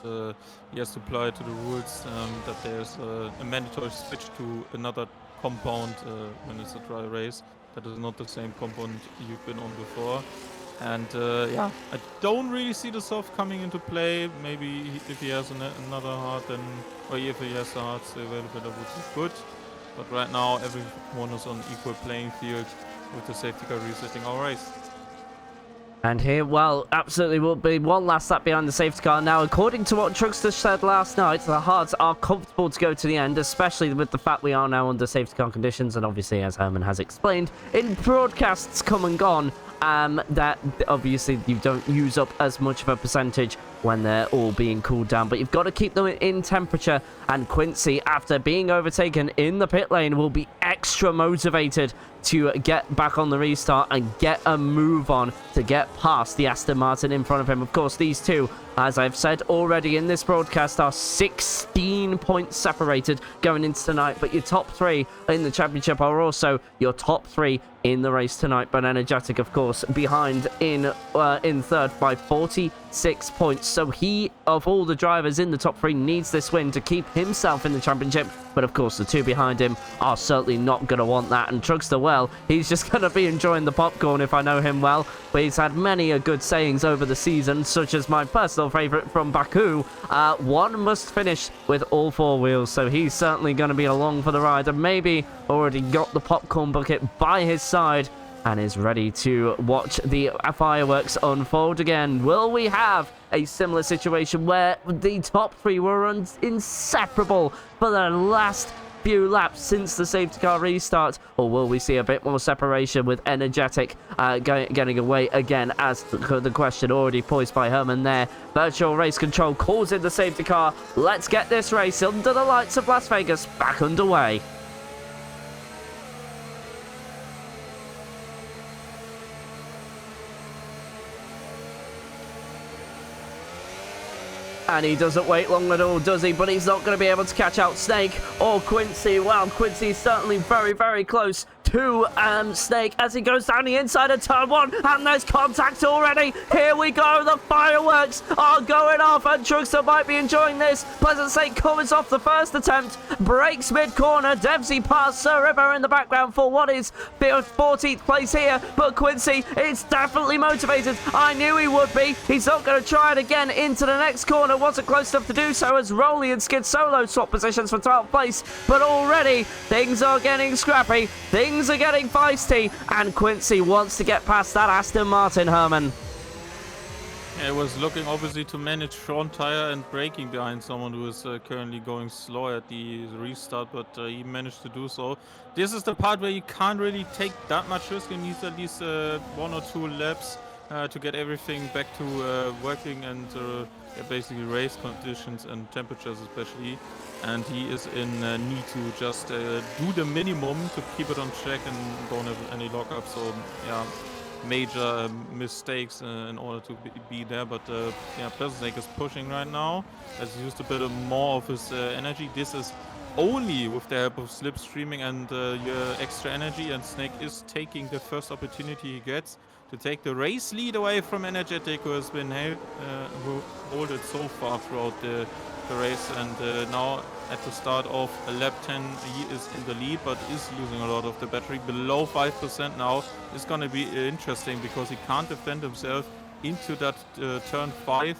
he has to apply to the rules that there's a mandatory switch to another compound when it's a dry race. That is not the same compound you've been on before. And yeah, I don't really see the soft coming into play. Maybe if he has another hard, then, or if he has the hards available, that would be good. But right now, everyone is on equal playing field with the safety car resetting our race. And here, well, absolutely will be one last lap behind the safety car. Now, according to what Truckster said last night, the hards are comfortable to go to the end, especially with the fact we are now under safety car conditions. And obviously, as Herman has explained, in broadcasts come and gone, that obviously you don't use up as much of a percentage when they're all being cooled down, but you've got to keep them in temperature. And Quincy, after being overtaken in the pit lane, will be extra motivated to get back on the restart and get a move on to get past the Aston Martin in front of him. Of course, these two, as I've said already in this broadcast, are 16 points separated going into tonight, but your top 3 in the championship are also your top 3 in the race tonight. But Energetic, of course, behind in third by 46 points. So he, of all the drivers in the top 3, needs this win to keep himself in the championship. But of course, the 2 behind him are certainly not going to want that. And Truckster, well, he's just going to be enjoying the popcorn if I know him well. But he's had many a good sayings over the season, such as my personal favourite from Baku. One must finish with all 4 wheels. So he's certainly going to be along for the ride, and maybe already got the popcorn bucket by his side and is ready to watch the fireworks unfold again. Will we have a similar situation where the top 3 were inseparable for the last few laps since the safety car restart, or will we see a bit more separation with Energetic getting away again, as the question already posed by Herman there. Virtual race control calls in the safety car. Let's get this race under the lights of Las Vegas back underway. And he doesn't wait long at all, does he? But he's not going to be able to catch out Snake or Quincy. Well, Quincy's certainly very, very close to Snake as he goes down the inside of turn 1. And there's contact already. Here we go. The fireworks are going off, and Truckster might be enjoying this. Pleasant Snake covers off the first attempt, breaks mid-corner. Dempsey past Sir River in the background for what is 14th place here. But Quincy is definitely motivated. I knew he would be. He's not going to try it again into the next corner. Wasn't close enough to do so as Rolly and Skid Solo swap positions for 12th place. But already things are getting scrappy. Things are getting feisty, and Quincy wants to get past that Aston Martin, Herman. Yeah, it was looking obviously to manage front tire and braking behind someone who is currently going slow at the restart, but he managed to do so. This is the part where you can't really take that much risk. You need at least 1 or 2 laps to get everything back to working and basically race conditions and temperatures especially. And he is in need to just do the minimum to keep it on track and don't have any lockups. So yeah, major mistakes in order to be there. But yeah, Pleasant Snake is pushing right now. Has used a bit more of his energy. This is only with the help of slipstreaming and your extra energy, and Snake is taking the first opportunity he gets to take the race lead away from Energetic, who has been who hold it so far throughout the race. And now at the start of lap 10 he is in the lead, but is losing a lot of the battery. Below 5% now. It's going to be interesting because he can't defend himself into that turn 5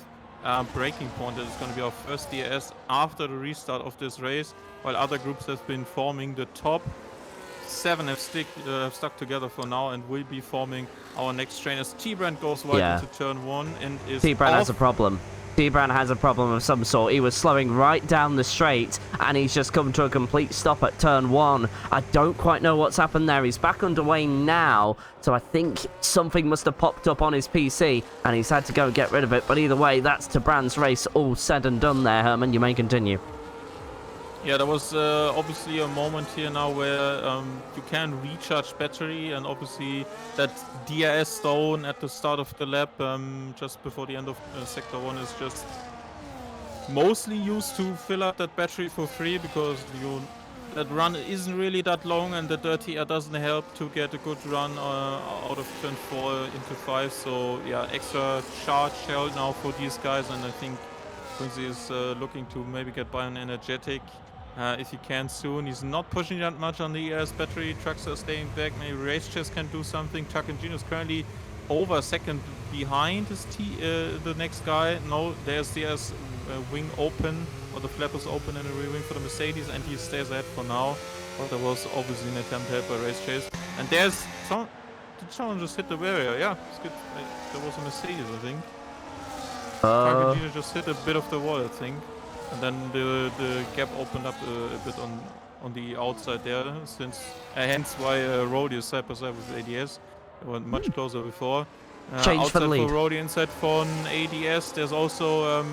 braking point. That is going to be our first DRS after the restart of this race, while other groups have been forming the top 7 have stuck together for now and will be forming our next train as T-Brand goes wide into turn 1 and is T-Brand off. has a problem. T-Brand has a problem of some sort. He was slowing right down the straight, and he's just come to a complete stop at turn 1. I don't quite know what's happened there. He's back underway now, so I think something must have popped up on his PC, and he's had to go and get rid of it. But either way, that's T-Brand's race all said and done there, Herman. You may continue. Yeah, there was obviously a moment here now where you can recharge battery, and obviously that DRS stone at the start of the lap, just before the end of Sector 1, is just mostly used to fill up that battery for free, because that run isn't really that long, and the dirty air doesn't help to get a good run out of turn 4 into 5. So yeah, extra charge held now for these guys, and I think Quincy is looking to maybe get by an energetic. If he can soon. He's not pushing that much on the ES battery. Trucks are staying back. Maybe Race Chess can do something. Takagino is currently over a second behind the next guy. No, there's the wing open, or the flap is open in the rear wing for the Mercedes, and he stays ahead for now. But there was obviously an attempt help by Race Chase. And there's some. Did someone just hit the barrier? Yeah, it's good. There was a Mercedes, I think. Takagino just hit a bit of the wall, I think. And then the gap opened up a bit on the outside there, since hence why Rody is side by side with ADS. They were much closer before. Change for the lead. Outside for Rody, inside for ADS. There's also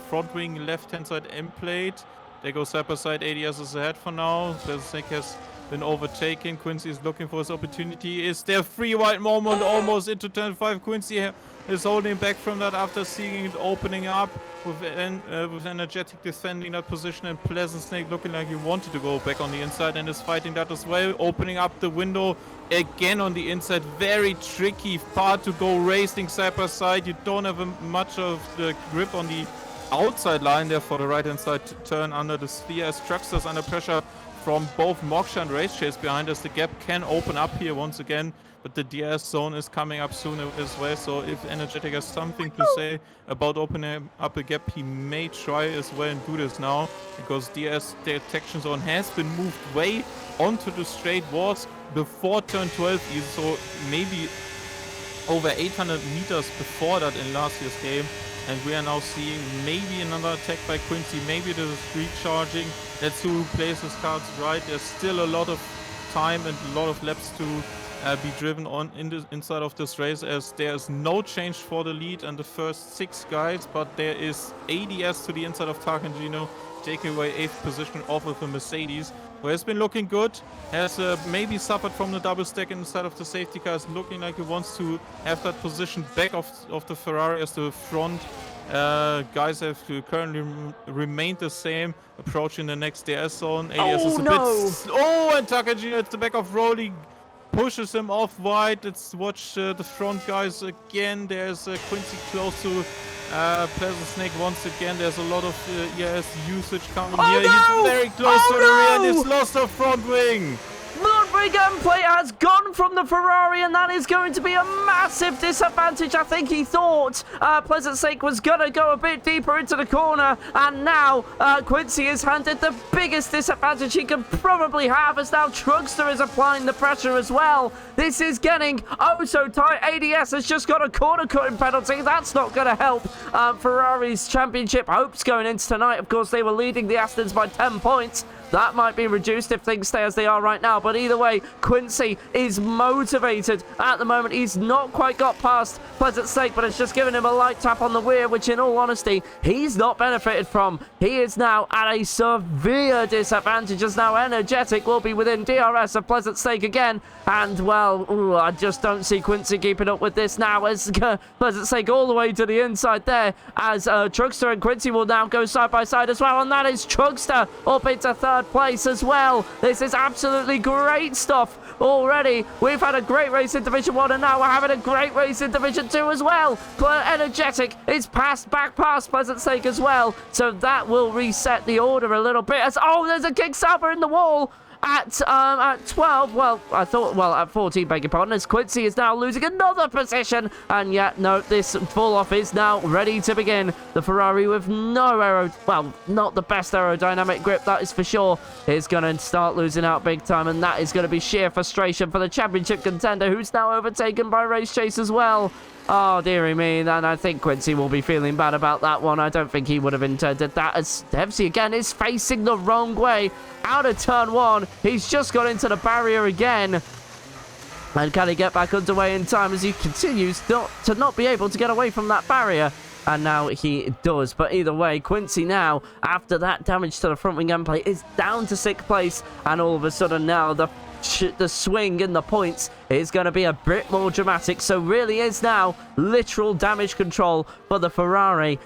front wing left hand side end plate. They go side by side. ADS is ahead for now. Snake has been overtaken. Quincy is looking for his opportunity. Is there free wide moment almost into turn 5? Quincy is holding back from that after seeing it opening up with energetic defending that position, and Pleasant Snake looking like he wanted to go back on the inside and is fighting that as well, opening up the window again on the inside. Very tricky part to go racing side by side. You don't have much of the grip on the outside line there for the right hand side to turn under the sphere, as Truckster's under pressure from both Moksha and Race Chase behind us. The gap can open up here once again, but the DS zone is coming up soon as well. So if Energetic has something to say about opening up a gap, he may try as well and do this now, because DS detection zone has been moved way onto the straight, was before turn 12, so maybe over 800 meters before that in last year's game. And we are now seeing maybe another attack by Quincy. Maybe this is recharging. Let's see who plays his cards right. There's still a lot of time and a lot of laps to be driven on inside of this race, as there's no change for the lead and the first 6 guys, but there is ADS to the inside of Takagino, taking away 8th position off of the Mercedes, who has been looking good, has maybe suffered from the double stack inside of the safety cars, looking like he wants to have that position back of the Ferrari, as the front guys have currently remained the same, approaching the next DS zone. ADS is a bit... Oh, and Takagino at the back of Rody pushes him off wide. Let's watch the front guys again. There's Quincy close to Pleasant Snake once again. There's a lot of ES usage coming here. He's very close to the rear, and he's lost the front wing. Bloodbury gunplay has gone from the Ferrari, and that is going to be a massive disadvantage. I think he thought Pleasant Snake was going to go a bit deeper into the corner, and now Quincy is handed the biggest disadvantage he could probably have, as now Truckster is applying the pressure as well. This is getting oh so tight. ADS has just got a corner cutting penalty. That's not going to help Ferrari's championship hopes going into tonight. Of course, they were leading the Astons by 10 points. That might be reduced if things stay as they are right now. But either way, Quincy is motivated at the moment. He's not quite got past Pleasant Snake, but it's just given him a light tap on the rear, which in all honesty, he's not benefited from. He is now at a severe disadvantage, as now Energetic will be within DRS of Pleasant Snake again. And, well, I just don't see Quincy keeping up with this now, as Pleasant Snake all the way to the inside there, as Truckster and Quincy will now go side by side as well. And that is Truckster up into third place as well. This is absolutely great stuff already. We've had a great race in Division 1, and now we're having a great race in Division 2 as well. Energetic is back past Pleasant Snake as well, so that will reset the order a little bit. As oh, there's a kick salver in the wall. At 12, well, at 14, beg your pardon, as Quincy is now losing another position. And yet, no, this fall-off is now ready to begin. The Ferrari with no not the best aerodynamic grip, that is for sure, is going to start losing out big time. And that is going to be sheer frustration for the championship contender, who's now overtaken by Race Chase as well. Oh, dearie me, and I think Quincy will be feeling bad about that one. I don't think he would have intended that, as Dempsey again is facing the wrong way out of turn 1. He's just got into the barrier again. And can he get back underway in time as he continues to not be able to get away from that barrier? And now he does. But either way, Quincy now, after that damage to the front wing end plate, is down to 6th place. And all of a sudden now, the swing in the points is going to be a bit more dramatic. So really is now literal damage control for the Ferrari.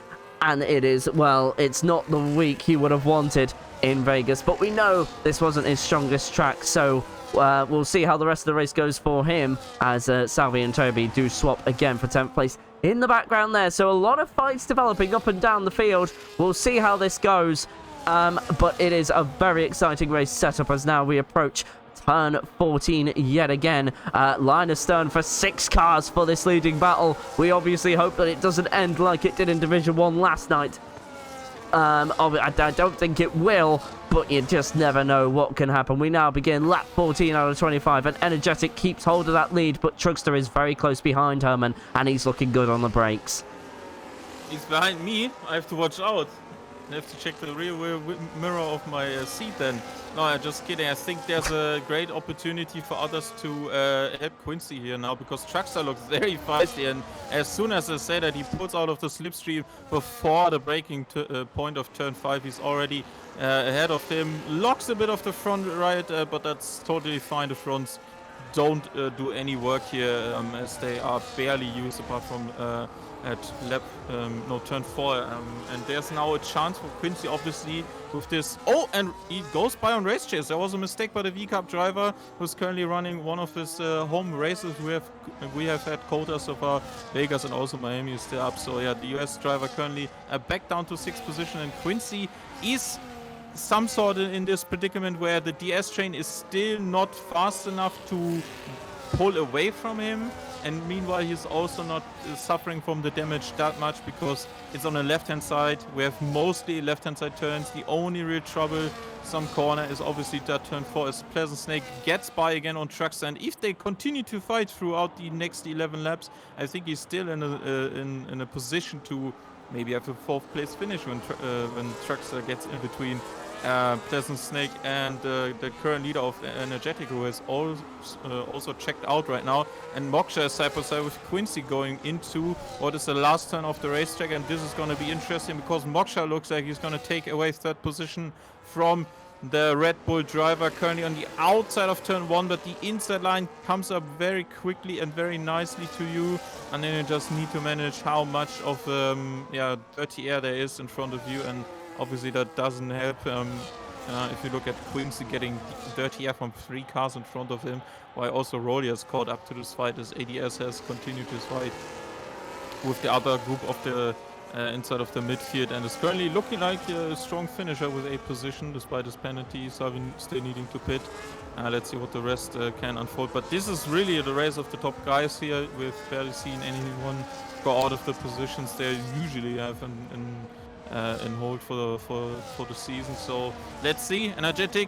And it is, well, it's not the week he would have wanted in Vegas. But we know this wasn't his strongest track. So we'll see how the rest of the race goes for him as Salvi and Toby do swap again for 10th place in the background there. So a lot of fights developing up and down the field. We'll see how this goes. But it is a very exciting race setup as now we approach turn 14 yet again. Line astern for 6 cars for this leading battle. We obviously hope that it doesn't end like it did in Division 1 last night. I don't think it will, but you just never know what can happen. We now begin lap 14 out of 25, and Energetic keeps hold of that lead, but Trugster is very close behind Herman, and he's looking good on the brakes. He's behind me. I have to watch out. I have to check the rear mirror of my seat then. No, I'm just kidding. I think there's a great opportunity for others to help Quincy here now, because Truckster looks very feisty, and as soon as I say that he pulls out of the slipstream before the braking point of turn 5, he's already ahead of him. Locks a bit of the front right, but that's totally fine. The fronts don't do any work here as they are barely used apart from at lap turn 4, and there's now a chance for Quincy obviously with this. Oh, and he goes by on Race Chase. There was a mistake by the V-Cup driver who's currently running one of his home races. We have had Kota so far. Vegas and also Miami is still up. So yeah, the US driver currently back down to 6th position, and Quincy is some sort in this predicament where the DS train is still not fast enough to pull away from him, and meanwhile he's also not suffering from the damage that much because it's on the left hand side. We have mostly left hand side turns. The only real trouble some corner is obviously that turn 4 as Pleasant Snake gets by again on Trucks, and if they continue to fight throughout the next 11 laps, I think he's still in a position to maybe have a 4th place finish when Trucks gets in between Pleasant Snake and the current leader of Energetic, who has also checked out right now. And Moksha is side by side with Quincy going into what is the last turn of the racetrack, and this is going to be interesting because Moksha looks like he's going to take away 3rd position from the Red Bull driver, currently on the outside of turn 1, but the inside line comes up very quickly and very nicely to you, and then you just need to manage how much of dirty air there is in front of you, and obviously that doesn't help if you look at Quincy getting dirty air from 3 cars in front of him, while also Rolly has caught up to this fight as ADS has continued his fight with the other group of the inside of the midfield, and is currently looking like a strong finisher with 8th position despite his penalty. Savin still needing to pit. Let's see what the rest can unfold, but this is really the race of the top guys here. We've barely seen anyone go out of the positions they usually have in hold for the season. So let's see. Energetic,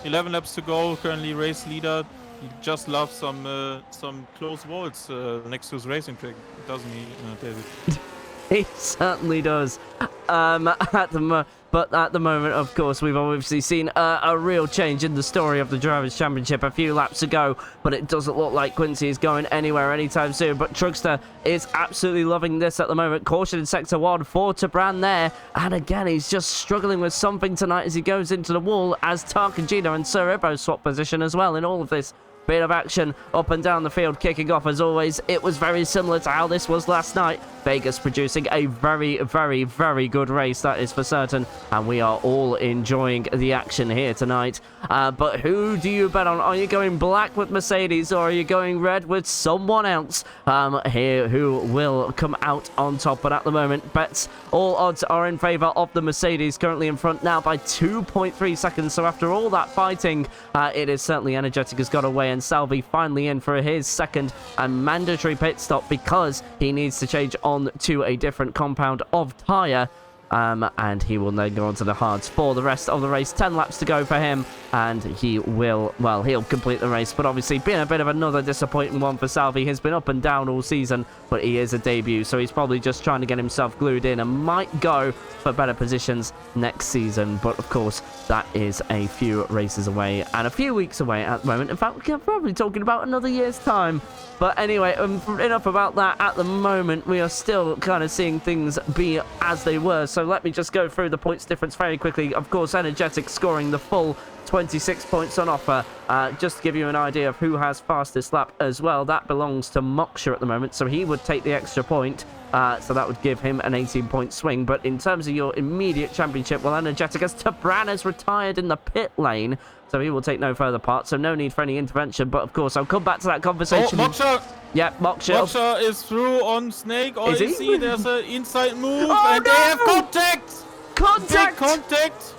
11 laps to go, currently race leader. He just loves some close walls next to his racing track, doesn't he, David? He certainly does. But at the moment, of course, we've obviously seen a real change in the story of the Drivers' Championship a few laps ago, but it doesn't look like Quincy is going anywhere anytime soon. But Trugster is absolutely loving this at the moment. Caution in Sector 1 for Tabran there. And again, he's just struggling with something tonight as he goes into the wall, as Tarkangina and Sir Ibo swap position as well in all of this bit of action up and down the field. Kicking off as always, it was very similar to how this was last night. Vegas producing a very, very, very good race, that is for certain. And we are all enjoying the action here tonight. But who do you bet on? Are you going black with Mercedes, or are you going red with someone else here who will come out on top? But at the moment, bets, all odds are in favor of the Mercedes, currently in front now by 2.3 seconds. So after all that fighting, it is certainly Energetic has got away, and Salvi finally in for his second and mandatory pit stop because he needs to change on to a different compound of tyre. And he will then go on to the hards for the rest of the race. 10 laps to go for him, and he will, well, he'll complete the race. But obviously, been a bit of another disappointing one for Salvi. He's been up and down all season, but he is a debut, so he's probably just trying to get himself glued in and might go for better positions next season. But of course, that is a few races away and a few weeks away at the moment. In fact, we're probably talking about another year's time. But anyway, enough about that. At the moment, we are still kind of seeing things be as they were. So let me just go through the points difference very quickly. Of course, Energetic scoring the full 26 points on offer. Just to give you an idea of who has fastest lap as well, that belongs to Moksha at the moment, so he would take the extra point. So that would give him an 18-point swing. But in terms of your immediate championship, well, Energetic, as Tabran has retired in the pit lane, so he will take no further part, so no need for any intervention. But of course, I'll come back to that conversation. Oh, Moksha! Yeah, Moksha. Moksha is through on Snake. All Is you he? see, there's an inside move, Oh, and they have contact! Contact! Big contact!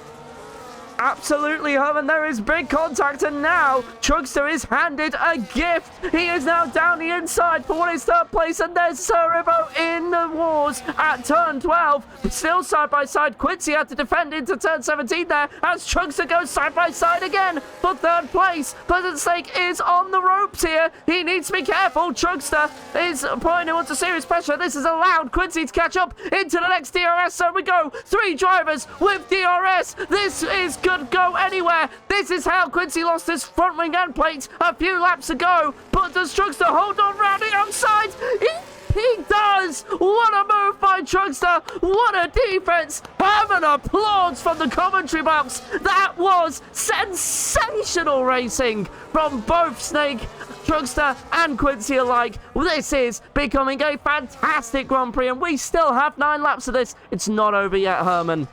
Absolutely, Herman, there is big contact, and now Chugster is handed a gift. He is now down the inside for his third place, and there's Cerebro in the wars at turn 12. Still side by side. Quincy had to defend into turn 17 there as Chugster goes side by side again for third place. Pleasant Snake is on the ropes here. He needs to be careful. Chugster is putting him under serious pressure. This has allowed Quincy to catch up into the next DRS. So we go. 3 drivers with DRS. This is good go anywhere. This is how Quincy lost his front wing end plate a few laps ago. But does Chugster hold on round the outside? He does! What a move by Chugster! What a defense! Have an applause from the commentary box. That was sensational racing from both Snake, Chugster and Quincy alike. This is becoming a fantastic Grand Prix, and we still have 9 laps of this. It's not over yet, Herman.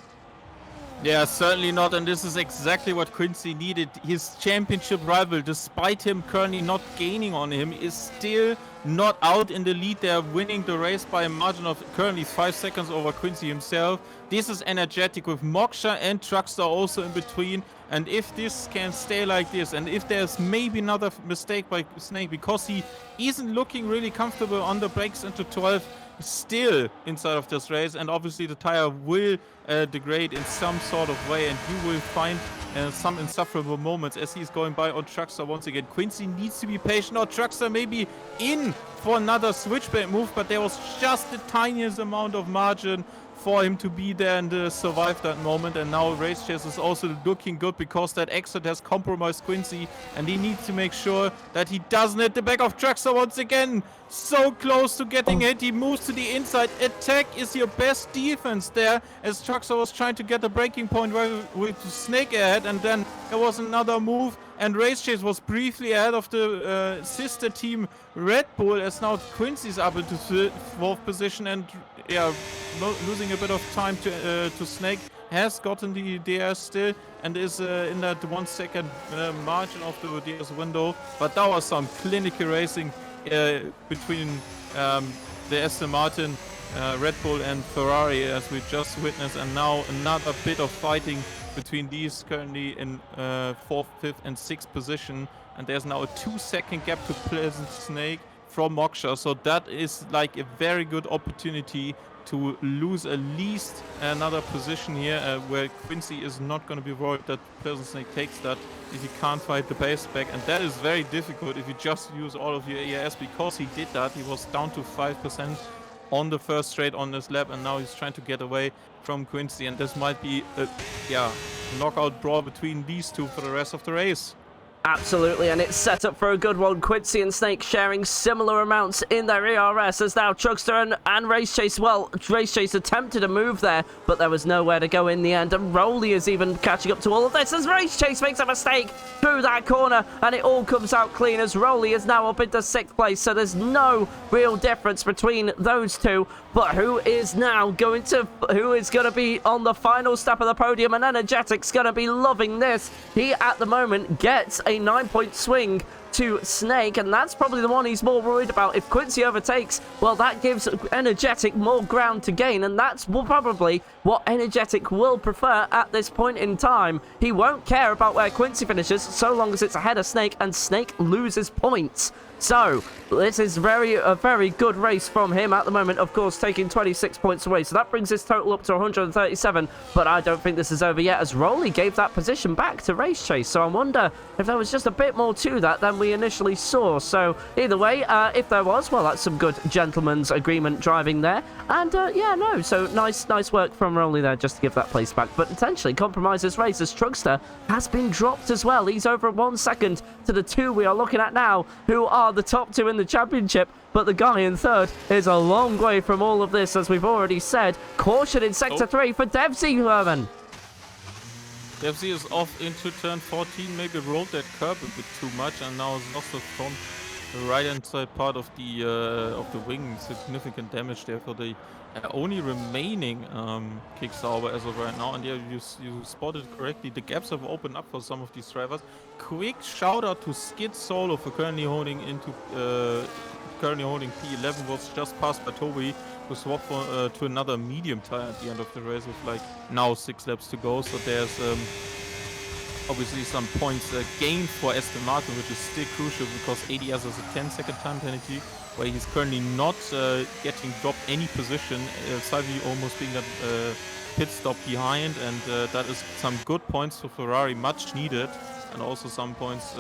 Yeah, certainly not, and this is exactly what Quincy needed. His championship rival, despite him currently not gaining on him, is still not out in the lead. They're winning the race by a margin of currently 5 seconds over Quincy himself. This is Energetic with Moksha and Truckster also in between. And if this can stay like this, and if there's maybe another mistake by Snake, because he isn't looking really comfortable on the brakes into 12, still inside of this race, and obviously the tire will degrade in some sort of way, and you will find some insufferable moments as he's going by on Truckster once again. Quincy needs to be patient, or Truckster maybe in for another switchback move, but there was just the tiniest amount of margin for him to be there and survive that moment. And now Race Chase is also looking good because that exit has compromised Quincy, and he needs to make sure that he doesn't hit the back of Truckster once again. So close to getting hit. He moves to the inside. Attack is your best defense there, as Truckster was trying to get the breaking point with Snake ahead, and then there was another move, and Race Chase was briefly ahead of the sister team Red Bull, as now Quincy's up into 4th position, and yeah, losing a bit of time to Snake. Has gotten the DRS still and is in that 1 second margin of the DRS window. But that was some clinical racing between the Aston Martin, Red Bull and Ferrari, as we just witnessed. And now another bit of fighting between these, currently in 4th, 5th and 6th position. And there's now a 2-second gap to Pleasant Snake from Moksha. So that is like a very good opportunity to lose at least another position here, where Quincy is not going to be worried that Pleasant Snake takes that if he can't fight the base back. And that is very difficult if you just use all of your AIS, because he did that. He was down to 5% on the first straight on this lap, and now he's trying to get away from Quincy. And this might be a knockout brawl between these two for the rest of the race. Absolutely, and it's set up for a good one. Quincy and Snake sharing similar amounts in their ERS as now Truckster and Race Chase. Well, Race Chase attempted a move there, but there was nowhere to go in the end. And Rolly is even catching up to all of this as Race Chase makes a mistake through that corner, and it all comes out clean as Rolly is now up into 6th place. So there's no real difference between those two. But who is going to be on the final step of the podium? And Energetic's going to be loving this. He, at the moment, gets a 9-point swing to Snake, and that's probably the one he's more worried about. If Quincy overtakes, well, that gives Energetic more ground to gain, and that's probably what Energetic will prefer at this point in time. He won't care about where Quincy finishes so long as it's ahead of Snake, and Snake loses points. So, this is a very good race from him at the moment, of course, taking 26 points away. So that brings his total up to 137, but I don't think this is over yet, as Rolly gave that position back to Race Chase. So I wonder if there was just a bit more to that than we initially saw. So, either way, if there was, well, that's some good gentleman's agreement driving there. And, yeah, no, so nice work from Rolly there just to give that place back. But potentially compromise this race as Truckster has been dropped as well. He's over 1 second to the 2 we are looking at now, who are the top 2 in the championship, but the guy in 3rd is a long way from all of this, as we've already said. Caution in sector 3 for Devsy, Herman. Devsy is off into turn 14, maybe rolled that curb a bit too much, and now is lost the front right-hand side part of the wing. Significant damage there for the only remaining Kicksauber as of right now. And yeah, you spotted correctly. The gaps have opened up for some of these drivers. Quick shout out to Skid Solo for currently holding P11. Was just passed by Toby, who swapped to another medium tire at the end of the race with like now 6 laps to go. So there's obviously some points gained for Aston Martin, which is still crucial because ADS has a 10-second time penalty, where he's currently not getting dropped any position. Salvi almost being that pit stop behind, and that is some good points for Ferrari, much needed, and also some points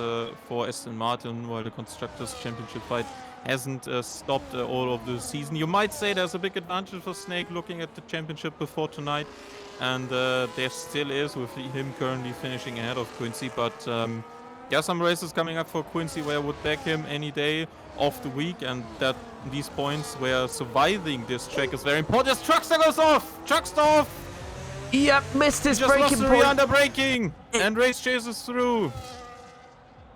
for Aston Martin, while the Constructors' Championship fight hasn't stopped all of the season. You might say there's a big advantage for Snake looking at the championship before tonight, and there still is, with him currently finishing ahead of Quincy. But there are some races coming up for Quincy where I would back him any day of the week, and that these points where surviving this track is very important. As Truckster goes off! Truckster off! Yep, missed his just braking lost point. Under braking, and Race chases through.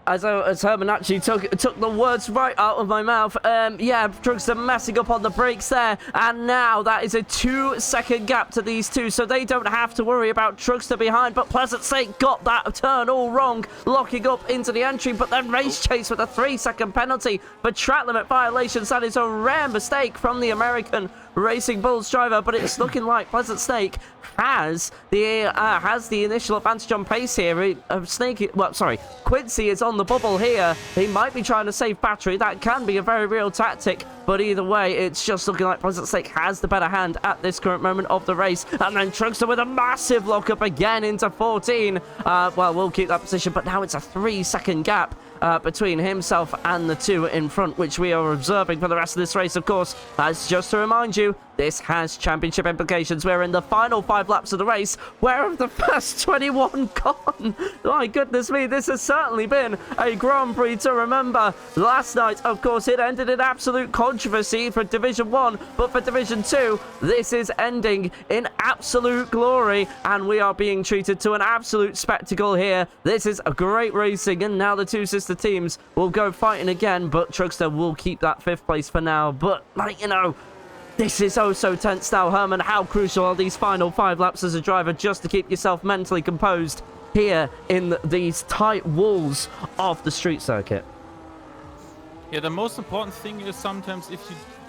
As Herman actually took the words right out of my mouth. Yeah, Truckster messing up on the brakes there. And now that is a 2-second gap to these two, so they don't have to worry about Truckster behind. But Pleasant State got that turn all wrong, locking up into the entry. But then Race Chase with a 3-second penalty for track limit violations. That is a rare mistake from the American Racing Bulls driver, but it's looking like Pleasant Snake has the initial advantage on pace here. Quincy is on the bubble here. He might be trying to save battery. That can be a very real tactic, but either way, it's just looking like Pleasant Snake has the better hand at this current moment of the race. And then Truckster with a massive lockup again into 14. Well, we'll keep that position, but now it's a 3-second gap between himself and the 2 in front, which we are observing for the rest of this race, of course. As just to remind you, this has championship implications. We're in the final 5 laps of the race. Where have the first 21 gone? My goodness me, this has certainly been a Grand Prix to remember. Last night, of course, it ended in absolute controversy for Division 1, but for Division 2, this is ending in absolute glory, and we are being treated to an absolute spectacle here. This is a great racing, and now the 2 sister teams will go fighting again, but Truckster will keep that 5th place for now. But, like, you know, this is oh so tense now, Herman. How crucial are these final 5 laps as a driver just to keep yourself mentally composed here in these tight walls of the street circuit? Yeah, the most important thing is sometimes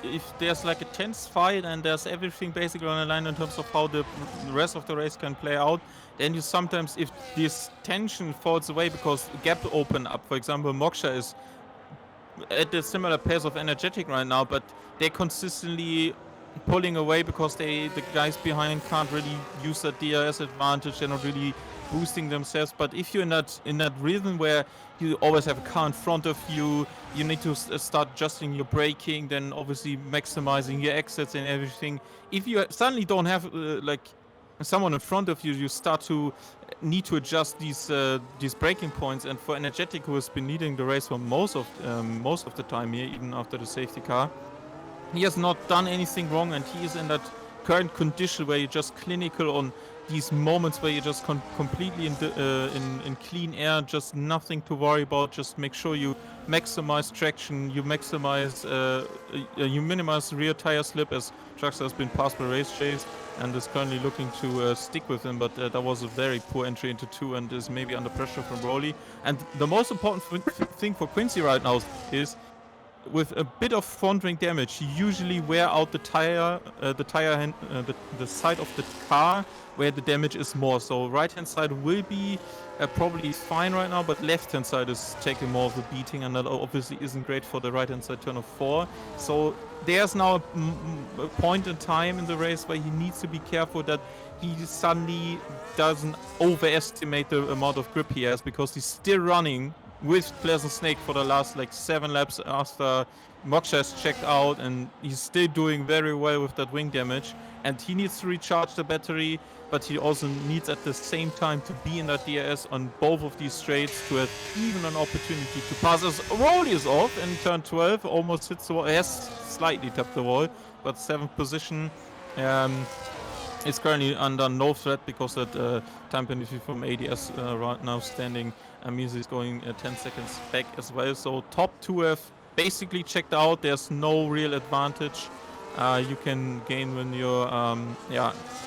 if there's like a tense fight and there's everything basically on the line in terms of how the rest of the race can play out, then you sometimes, if this tension falls away because gap open up, for example, Moksha is at a similar pace of Energetic right now, but they're consistently pulling away because the guys behind can't really use that DRS advantage. They're not really boosting themselves. But if you're in that rhythm where you always have a car in front of you, you need to start adjusting your braking, then obviously maximizing your exits and everything. If you suddenly don't have someone in front of you, you start to need to adjust these braking points. And for Energetic, who has been leading the race for most of the time here, even after the safety car, he has not done anything wrong, and he is in that current condition where you're just clinical on these moments where you're just completely in clean air, just nothing to worry about. Just make sure you maximize traction, you minimize rear tire slip, as Trucks has been passed by Race Chase and is currently looking to stick with him, but that was a very poor entry into 2 and is maybe under pressure from Broly. And the most important thing for Quincy right now is, with a bit of front wing damage, you usually wear out the side of the car where the damage is more. So right hand side will be probably fine right now, but left hand side is taking more of a beating, and that obviously isn't great for the right hand side turn of 4. So there's now a point in time in the race where he needs to be careful that he suddenly doesn't overestimate the amount of grip he has, because he's still running with Pleasant Snake for the last like 7 laps after Moksha has checked out, and he's still doing very well with that wing damage, and he needs to recharge the battery, but he also needs at the same time to be in that DRS on both of these straights to have even an opportunity to pass. As Rolly is off in turn 12, almost hits the wall, has slightly tapped the wall, but 7th position is currently under no threat because that time penalty from ADS right now standing. Means he's going 10 seconds back as well. So top 2 have basically checked out. There's no real advantage you can gain when you're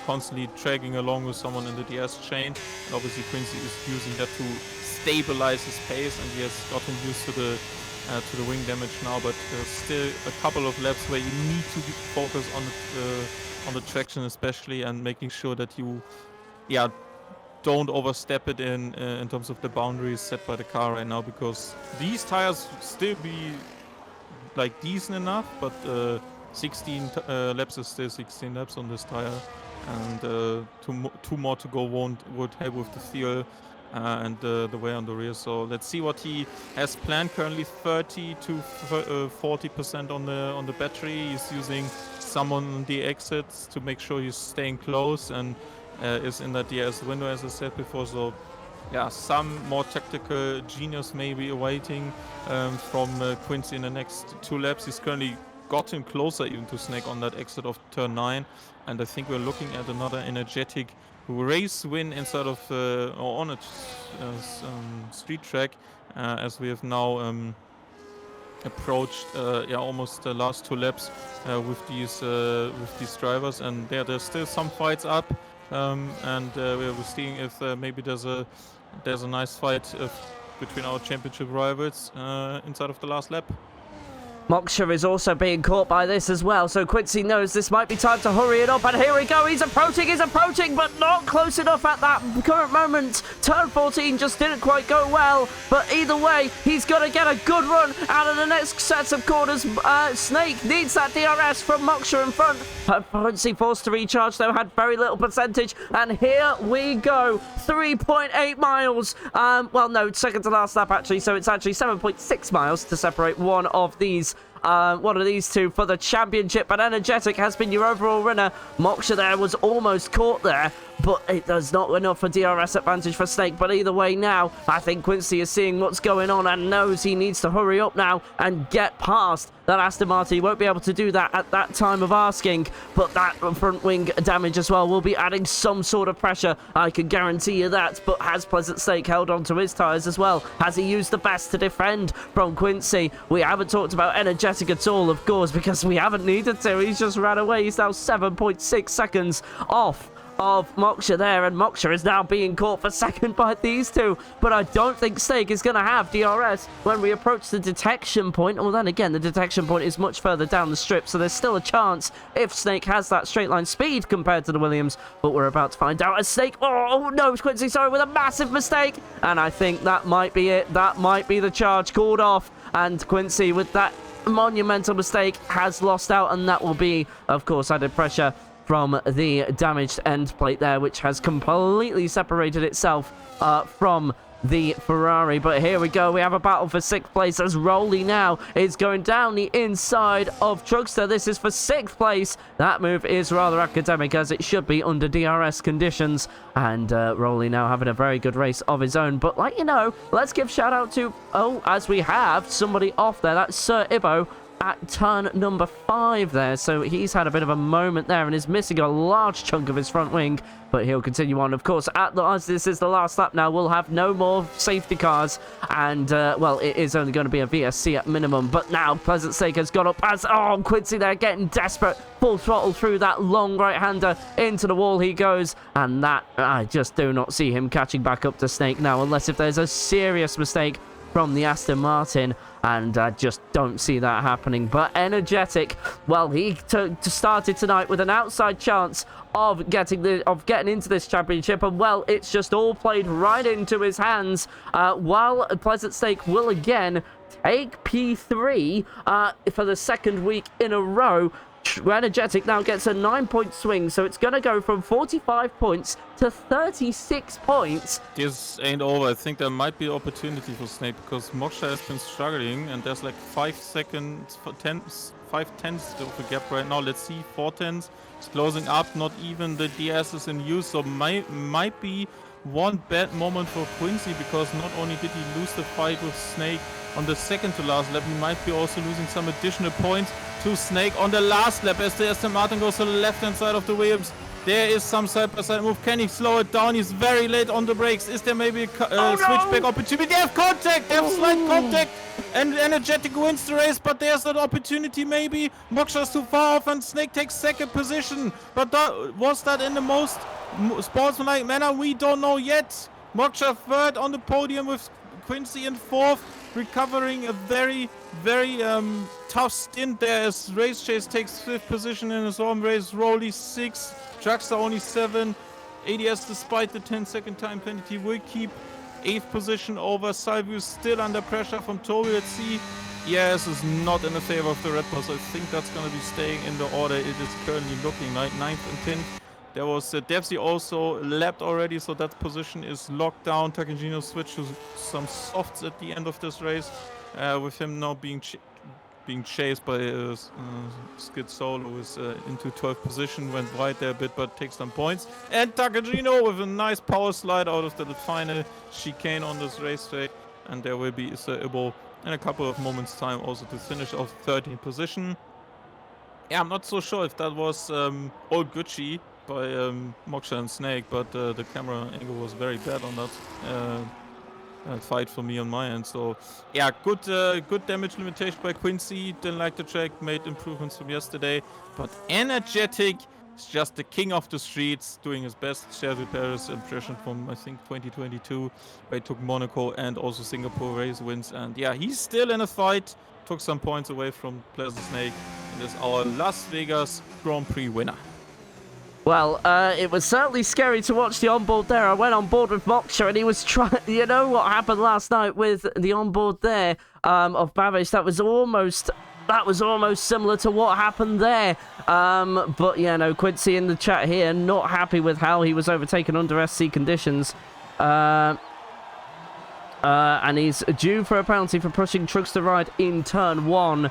constantly dragging along with someone in the DS chain. And obviously Quincy is using that to stabilize his pace, and he has gotten used to the wing damage now. But there's still a couple of laps where you need to focus on the traction especially, and making sure that you don't overstep it in terms of the boundaries set by the car right now, because these tires still be like decent enough, but 16 laps is still 16 laps on this tire, and two more to go would help with the feel and the wear on the rear. So let's see what he has planned. Currently 30 to 40% on the battery. He's using some on the exits to make sure he's staying close and is in that DRS window, as I said before. So yeah, some more tactical genius may be awaiting from Quincy in the next 2 laps. He's currently gotten closer even to Snake on that exit of turn 9, and I think we're looking at another energetic race win instead of on a street track, as we have now approached almost the last 2 laps with these drivers, and there's still some fights up. And we're seeing if maybe there's a nice fight between our championship rivals inside of the last lap. Moksha is also being caught by this as well, so Quincy knows this might be time to hurry it up, and here we go, he's approaching, but not close enough at that current moment. Turn 14 just didn't quite go well, but either way, he's got to get a good run out of the next sets of corners. Snake needs that DRS from Moksha in front. Quincy forced to recharge, though, had very little percentage, and here we go, 3.8 miles. Well, no, second to last lap, actually, so it's actually 7.6 miles to separate one of these two for the championship, but Energetic has been your overall winner. Moksha there was almost caught there, but it does not enough for DRS advantage for Snake. But either way now, I think Quincy is seeing what's going on and knows he needs to hurry up now and get past that Aston Martin. He won't be able to do that at that time of asking, but that front wing damage as well will be adding some sort of pressure, I can guarantee you that. But has Pleasant Snake held on to his tyres as well? Has he used the best to defend from Quincy? We haven't talked about Energetic at all, of course, because we haven't needed to. He's just ran away. He's now 7.6 seconds off of Moksha there, and Moksha is now being caught for second by these two. But I don't think Snake is going to have DRS when we approach the detection point. Well, then again, the detection point is much further down the strip, so there's still a chance if Snake has that straight line speed compared to the Williams. But we're about to find out. As Snake, oh no, Quincy, sorry, with a massive mistake, and I think that might be it. That might be the charge called off, and Quincy, with that monumental mistake, has lost out, and that will be, of course, added pressure from the damaged end plate there, which has completely separated itself from the Ferrari. But here we go. We have a battle for 6th place as Rolly now is going down the inside of Truckster. This is for 6th place. That move is rather academic, as it should be under DRS conditions. And Rolly now having a very good race of his own. But like you know, let's give shout out to, as we have somebody off there. That's Sir Ibo at turn number 5 there. So he's had a bit of a moment there and is missing a large chunk of his front wing, but he'll continue on. Of course, as this is the last lap now, we'll have no more safety cars, and well, it is only going to be a VSC at minimum. But now Pleasant Stake has got up as Quincy there getting desperate, full throttle through that long right-hander. Into the wall he goes, and that I just do not see him catching back up to Snake now, unless if there's a serious mistake from the Aston Martin, and I just don't see that happening. But Energetic, well, he started tonight with an outside chance of getting into this championship, and well, it's just all played right into his hands. While Pleasant Stake will again take P3 for the 2nd week in a row. Energetic now gets a 9-point swing, so it's going to go from 45 points to 36 points. This ain't over. I think there might be opportunity for Snake, because Moksha has been struggling, and there's like 5 tenths of a gap right now. Let's see, 4 tenths. It's closing up, not even the DS is in use, so might be one bad moment for Quincy, because not only did he lose the fight with Snake on the 2nd to last lap, he might be also losing some additional points to Snake on the last lap as the Aston Martin goes to the left-hand side of the Williams. There is some side-by-side move. Can he slow it down? He's very late on the brakes. Is there maybe a switchback opportunity? They have contact! They have slight contact! And Energetic wins the race, but there's an opportunity maybe. Moksha's too far off and Snake takes 2nd position. But was that in the most sportsmanlike manner? We don't know yet. Moksha 3rd on the podium with Quincy in 4th, recovering a very, very tough stint there as Race Chase takes 5th position in his own race. Rolly 6th, Truckster only 7. ADS, despite the 10-second time penalty, will keep 8th position over. Salvius still under pressure from Toby. Let's see. Yes, is not in the favor of the Red Bull, so I think that's going to be staying in the order it is currently looking like. 9th and 10th. There was Devsy also lapped already, so that position is locked down. Takagino switched to some softs at the end of this race, with him now being chased by Skid Solo, who is into 12th position, went wide there a bit, but takes some points. And Takagino with a nice power slide out of the final chicane on this racetrack, and there will be Sir Ibo in a couple of moments' time also to finish off 13th position. Yeah, I'm not so sure if that was all Gucci by Moksha and Snake, but the camera angle was very bad on that fight for me on my end. So yeah, good damage limitation by Quincy. Didn't like the track, made improvements from yesterday, but Energetic is just the king of the streets, doing his best Sergio Perez impression from I think 2022, where he took Monaco and also Singapore race wins. And yeah, he's still in a fight. Took some points away from Pleasant Snake, and is our Las Vegas Grand Prix winner. Well, it was certainly scary to watch the onboard there. I went on board with Moksha, and he was trying. You know what happened last night with the onboard there of Babish? That was almost similar to what happened there. But yeah, no, Quincy in the chat here not happy with how he was overtaken under SC conditions. And he's due for a penalty for pushing Truckster Ride in turn 1.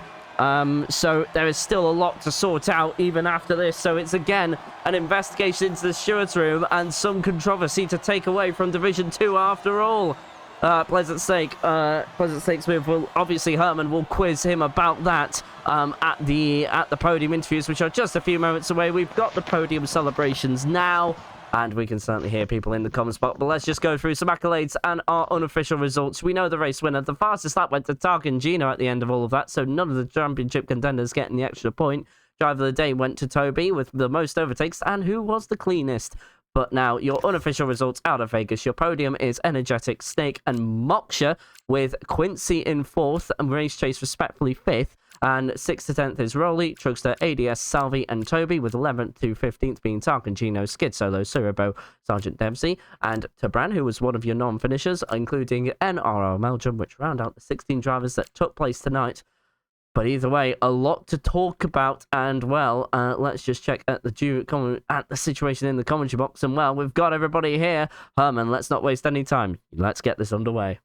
So there is still a lot to sort out even after this. So it's again an investigation into the stewards room and some controversy to take away from Division 2 after all. Pleasant Stake's move will obviously Herman will quiz him about that at the podium interviews, which are just a few moments away. We've got the podium celebrations now, and we can certainly hear people in the comments box. But let's just go through some accolades and our unofficial results. We know the race winner. The fastest lap went to Tarkin Gino at the end of all of that, so none of the championship contenders getting the extra point. Driver of the day went to Toby with the most overtakes, and who was the cleanest. But now, your unofficial results out of Vegas. Your podium is Energetic, Snake, and Moksha, with Quincy in 4th, and Race Chase respectfully 5th. And 6th to 10th is Rolly, Truckster, ADS, Salvi, and Toby, with 11th to 15th being Tarkin Gino, Skid Solo, Suribo, Sergeant Dempsey, and Tabran, who was one of your non-finishers, including NRL Belgium, which round out the 16 drivers that took place tonight. But either way, a lot to talk about, and well, let's just check at the situation in the commentary box. And well, we've got everybody here. Herman, let's not waste any time. Let's get this underway.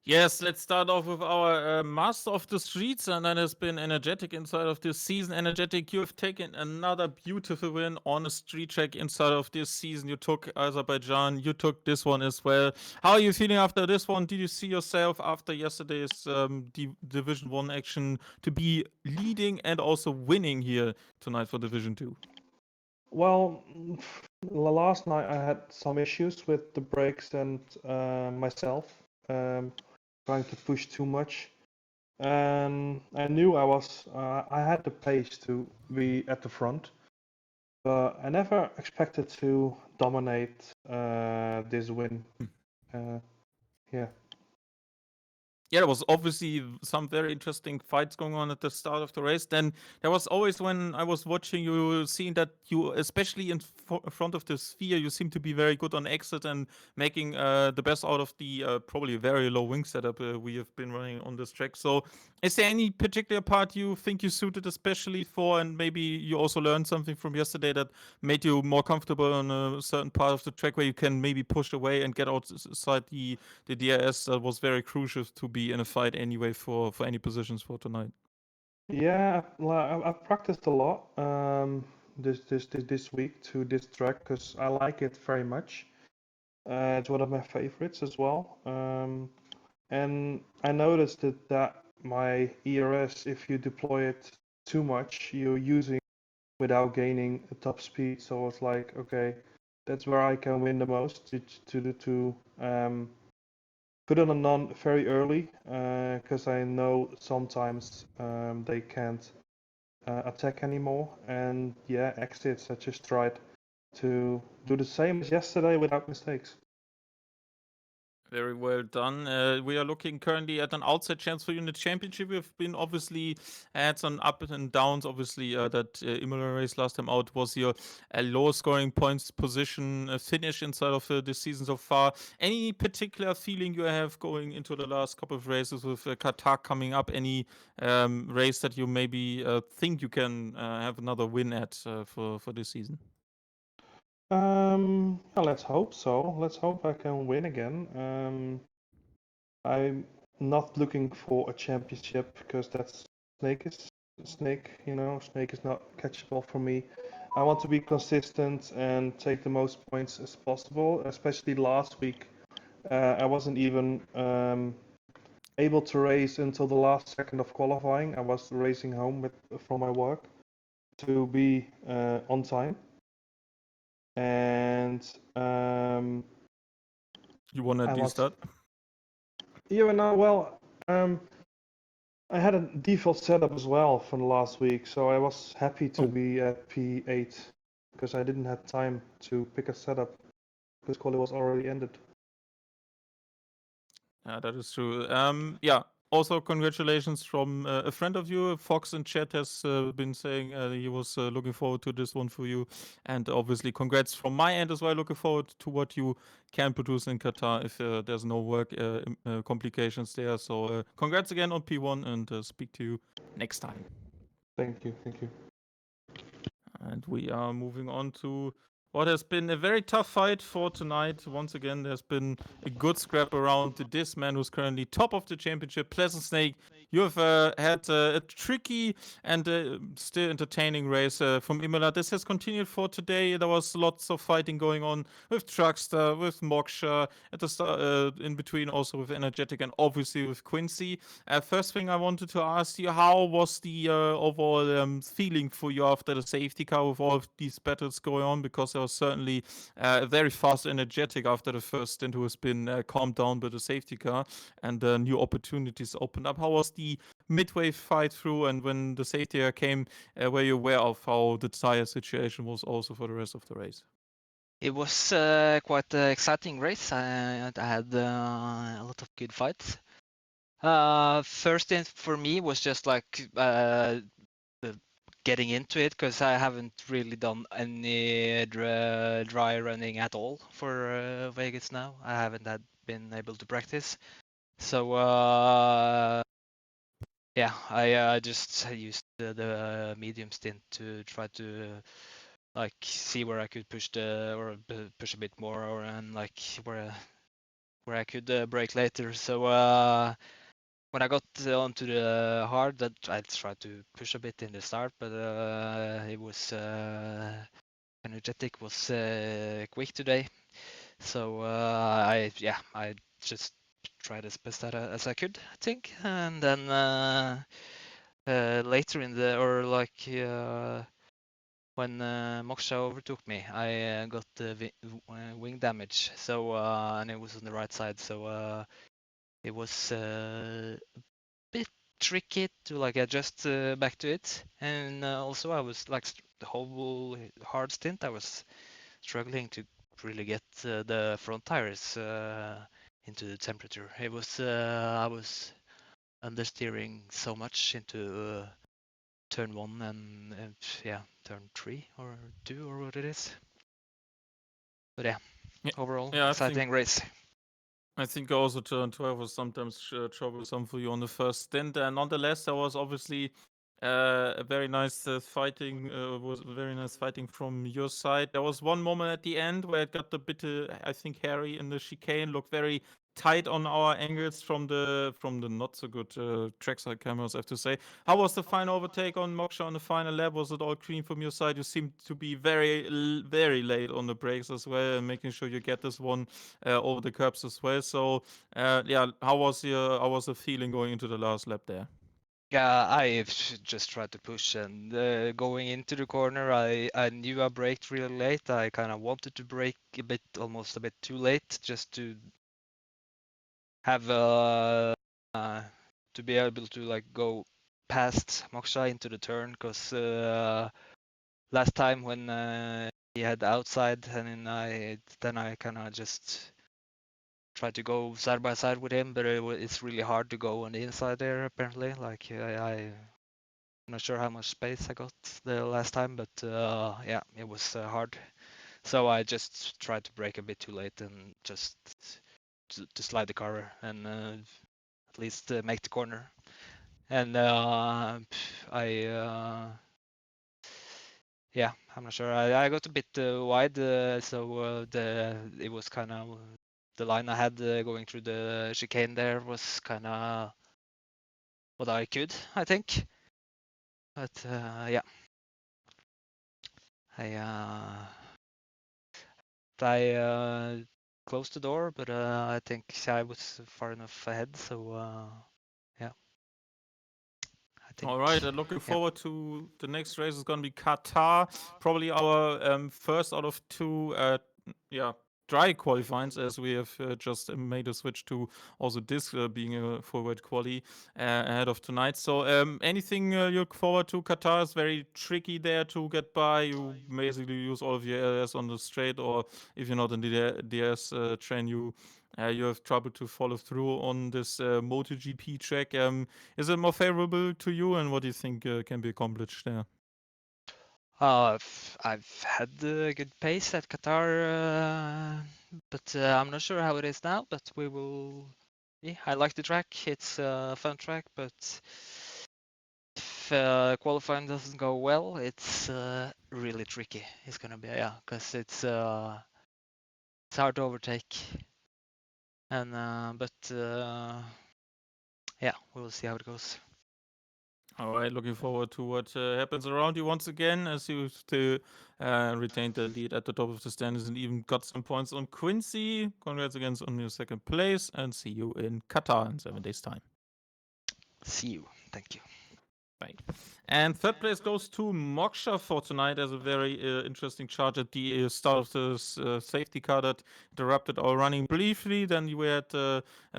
Yes, let's start off with our Master of the Streets, and that has been Energetic inside of this season. Energetic, you have taken another beautiful win on a street track inside of this season. You took Azerbaijan, you took this one as well. How are you feeling after this one? Did you see yourself after yesterday's Division 1 action to be leading and also winning here tonight for Division 2? Well, last night I had some issues with the brakes and myself trying to push too much. And I knew I had the pace to be at the front, but I never expected to dominate this win. Yeah. Yeah, there was obviously some very interesting fights going on at the start of the race. Then there was always, when I was watching you, seeing that you, especially in front of the sphere, you seem to be very good on exit and making the best out of the probably very low wing setup we have been running on this track. So is there any particular part you think you suited especially for, and maybe you also learned something from yesterday that made you more comfortable on a certain part of the track where you can maybe push away and get outside the DRS that was very crucial to be in a fight anyway for any positions for tonight? Yeah, I've practiced a lot this week to this track because I like it very much. It's one of my favorites as well. And I noticed that my ERS, if you deploy it too much, you're using without gaining a top speed. So it's like, okay, that's where I can win the most to put on a non very early because I know sometimes they can't attack anymore. And yeah, exits. I just tried to do the same as yesterday without mistakes. Very well done. We are looking currently at an outside chance for you in the championship. We've been obviously had some ups and downs. Obviously, that Imola race last time out was your lower scoring points position finish inside of this season so far. Any particular feeling you have going into the last couple of races with Qatar coming up? Any race that you maybe think you can have another win at for this season? Yeah, let's hope so. Let's hope I can win again. I'm not looking for a championship because that's snake, snake is not catchable for me. I want to be consistent and take the most points as possible. Especially last week, I wasn't even able to race until the last second of qualifying. I was racing home from my work to be on time. And You want to do that? yeah, no, well, I had a default setup as well from last week, so I was happy to be at P8 because I didn't have time to pick a setup because quali was already ended. Yeah, that is true. Yeah. Also, congratulations from a friend of you. Fox in chat has been saying he was looking forward to this one for you. And obviously, congrats from my end as well. Looking forward to what you can produce in Qatar if there's no work complications there. So, congrats again on P1 and speak to you next time. Thank you. Thank you. And we are moving on to what has been a very tough fight for tonight. Once again, there's been a good scrap around this man who's currently top of the championship, Pleasant Snake. You have had a tricky and still entertaining race from Imola. This has continued for today. There was lots of fighting going on with Truckster, with Moksha, at the start, in between also with Energetic and obviously with Quincy. First thing I wanted to ask you, how was the overall feeling for you after the safety car with all of these battles going on? Because there was certainly very fast Energetic after the first stint who has been calmed down by the safety car and new opportunities opened up. How was the midway fight through, and when the safety car came, were you aware of how the tire situation was also for the rest of the race? It was quite an exciting race. I had a lot of good fights. First thing for me was just like getting into it because I haven't really done any dry running at all for Vegas now. I haven't been able to practice. So yeah, I just used the medium stint to try to like see where I could push push a bit more, or and like where I could brake later. So when I got onto the hard, that I tried to push a bit in the start, but it was energetic was quick today. So I just tried as best as I could, I think, and then later in the or like when Moksha overtook me, I got wing damage. So and it was on the right side, so it was a bit tricky to like adjust back to it. And also I was like the whole hard stint, I was struggling to really get the front tires into the temperature. It was I was understeering so much into turn 1 and yeah, turn 3 or 2 or what it is. But yeah, Yeah, overall yeah, exciting race. I think also turn 12 was sometimes troublesome for you on the first stint. Nonetheless, there was obviously a very nice fighting. Was very nice fighting from your side. There was one moment at the end where it got a bit, I think, hairy in the chicane. Looked very tight on our angles from the not so good trackside cameras, I have to say. How was the final overtake on Moksha on the final lap? Was it all clean from your side? You seemed to be very late on the brakes as well, and making sure you get this one over the curbs as well. So yeah, how was the feeling going into the last lap there? Yeah, I just tried to push, and going into the corner, I knew I braked really late. I kind of wanted to brake a bit, almost a bit too late, just to have to be able to like go past Moksha into the turn, because last time when he had outside, and then I kind of just tried to go side by side with him, but it's really hard to go on the inside there apparently. Like I'm not sure how much space I got the last time, but yeah, it was hard. So I just tried to brake a bit too late and just to slide the car and at least make the corner. And yeah, I'm not sure. I got a bit wide, so it was kind of the line I had going through the chicane there was kind of what I could, I think. But yeah, I closed the door, but I think I was far enough ahead, so yeah, I think. All right, looking Yeah. forward to the next race. Is going to be Qatar, probably our first out of two, yeah, dry qualifyings, as we have just made a switch to also this being a forward quali ahead of tonight. So, anything you look forward to? Qatar is very tricky there to get by. You basically use all of your areas on the straight, or if you're not in the DS train, you have trouble to follow through on this MotoGP track. Is it more favorable to you, and what do you think can be accomplished there? I've had a good pace at Qatar, but I'm not sure how it is now. But we will. Yeah, I like the track. It's a fun track, but if qualifying doesn't go well, it's really tricky. It's gonna be, yeah, because it's hard to overtake. And but yeah, we'll see how it goes. All right, looking forward to what happens around you once again, as you still retained the lead at the top of the standings and even got some points on Quincy. Congrats again on your second place, and see you in Qatar in 7 days' time. See you. Thank you. Right. And third place goes to Moksha for tonight as a very interesting charge at the start of the safety car that interrupted our running briefly. Then we had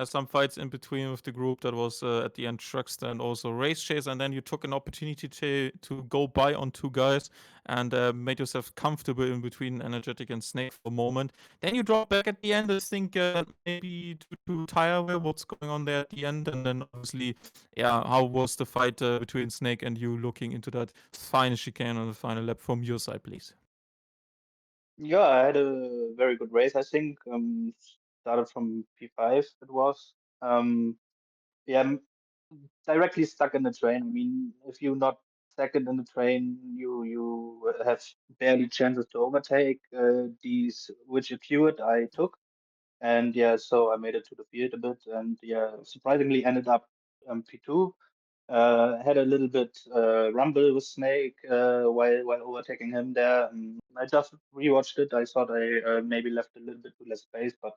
some fights in between with the group that was at the end Truckster and also Race Chase. And then you took an opportunity to go by on two guys and made yourself comfortable in between Energetic and Snake for a moment. Then you dropped back at the end. I think maybe too tired with what's going on there at the end. And then obviously, yeah, how was the fight between Snake and you looking into that final chicane on the final lap from your side, please? Yeah, I had a very good race, I think. Started from P5, it was. Yeah, directly stuck in the train. I mean, if you're not second in the train, you have barely chances to overtake these which occurred. I took, and yeah, so I made it to the field a bit, and yeah, surprisingly ended up P2. Had a little bit rumble with Snake while overtaking him there. I just rewatched it. I thought I maybe left a little bit too less space, but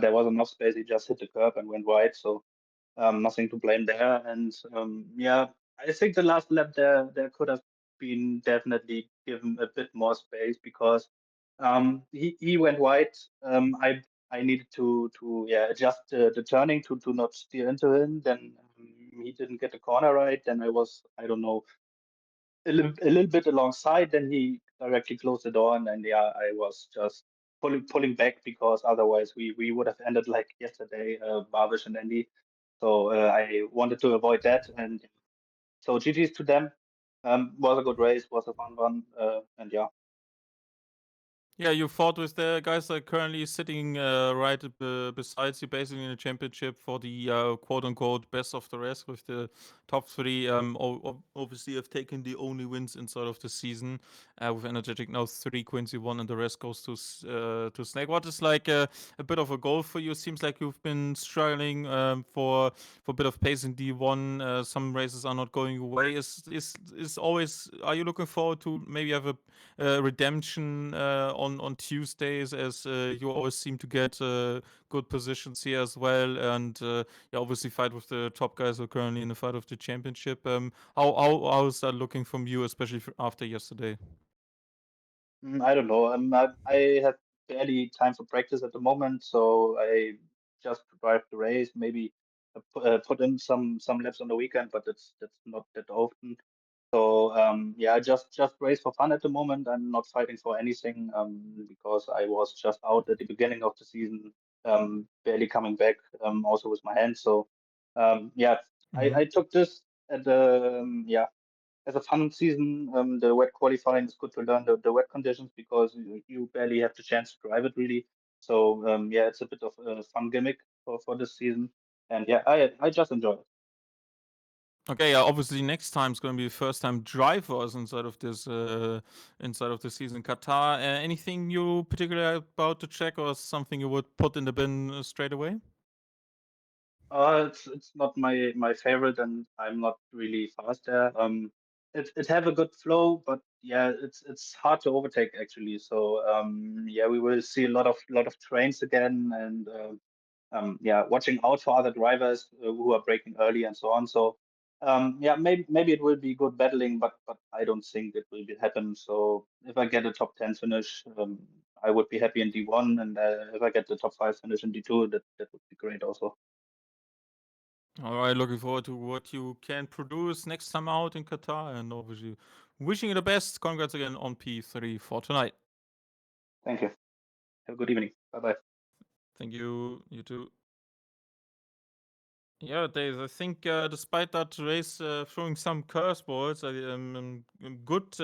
there was enough space. He just hit the curb and went wide, so nothing to blame there. And yeah, I think the last lap there could have been definitely given a bit more space because he went wide. I needed to adjust the turning to not steer into him. Then he didn't get the corner right. Then I don't know, a little bit alongside. Then he directly closed the door, and then yeah, I was just pulling back because otherwise we would have ended like yesterday, Barvish and Andy. So I wanted to avoid that, and so GG's to them. Was a good race, was a fun one, and yeah. Yeah, you fought with the guys that are currently sitting right besides you, basically in the championship for the quote-unquote best of the rest. With the top three, obviously have taken the only wins inside of the season. With Energetic now 3, Quincy 1, and the rest goes to Snake. What is like a bit of a goal for you? Seems like you've been struggling for a bit of pace in D1. Some races are not going your way. Is always? Are you looking forward to maybe have a redemption on Tuesdays, as you always seem to get good positions here as well, and you obviously fight with the top guys who are currently in the fight of the championship. How is that looking from you, especially after yesterday? I don't know. I have barely time for practice at the moment, so I just drive the race. Maybe put in some laps on the weekend, but that's not that often. So yeah, I just race for fun at the moment. I'm not fighting for anything because I was just out at the beginning of the season, barely coming back, also with my hands. So yeah, I took this at the yeah, as a fun season. The wet qualifying is good to learn the wet conditions because you barely have the chance to drive it really. So yeah, it's a bit of a fun gimmick for this season, and yeah, I just enjoy it. Okay, yeah, obviously next time is going to be the first time drivers inside of the season in Qatar. Anything new particular about the track, or something you would put in the bin straight away? It's not my favorite, and I'm not really fast there. It have a good flow, but yeah, it's hard to overtake actually. So yeah, we will see a lot of trains again, and yeah, watching out for other drivers who are braking early and so on. So yeah, maybe it will be good battling, but I don't think it will happen. So if I get a top 10 finish, I would be happy in D1, and if I get the top 5 finish in D2, that would be great also. All right, looking forward to what you can produce next time out in Qatar, and obviously wishing you the best. Congrats again on P3 for tonight. Thank you. Have a good evening. Bye bye. Thank you. You too. Yeah, Dave, I think despite that race throwing some curveballs, I am good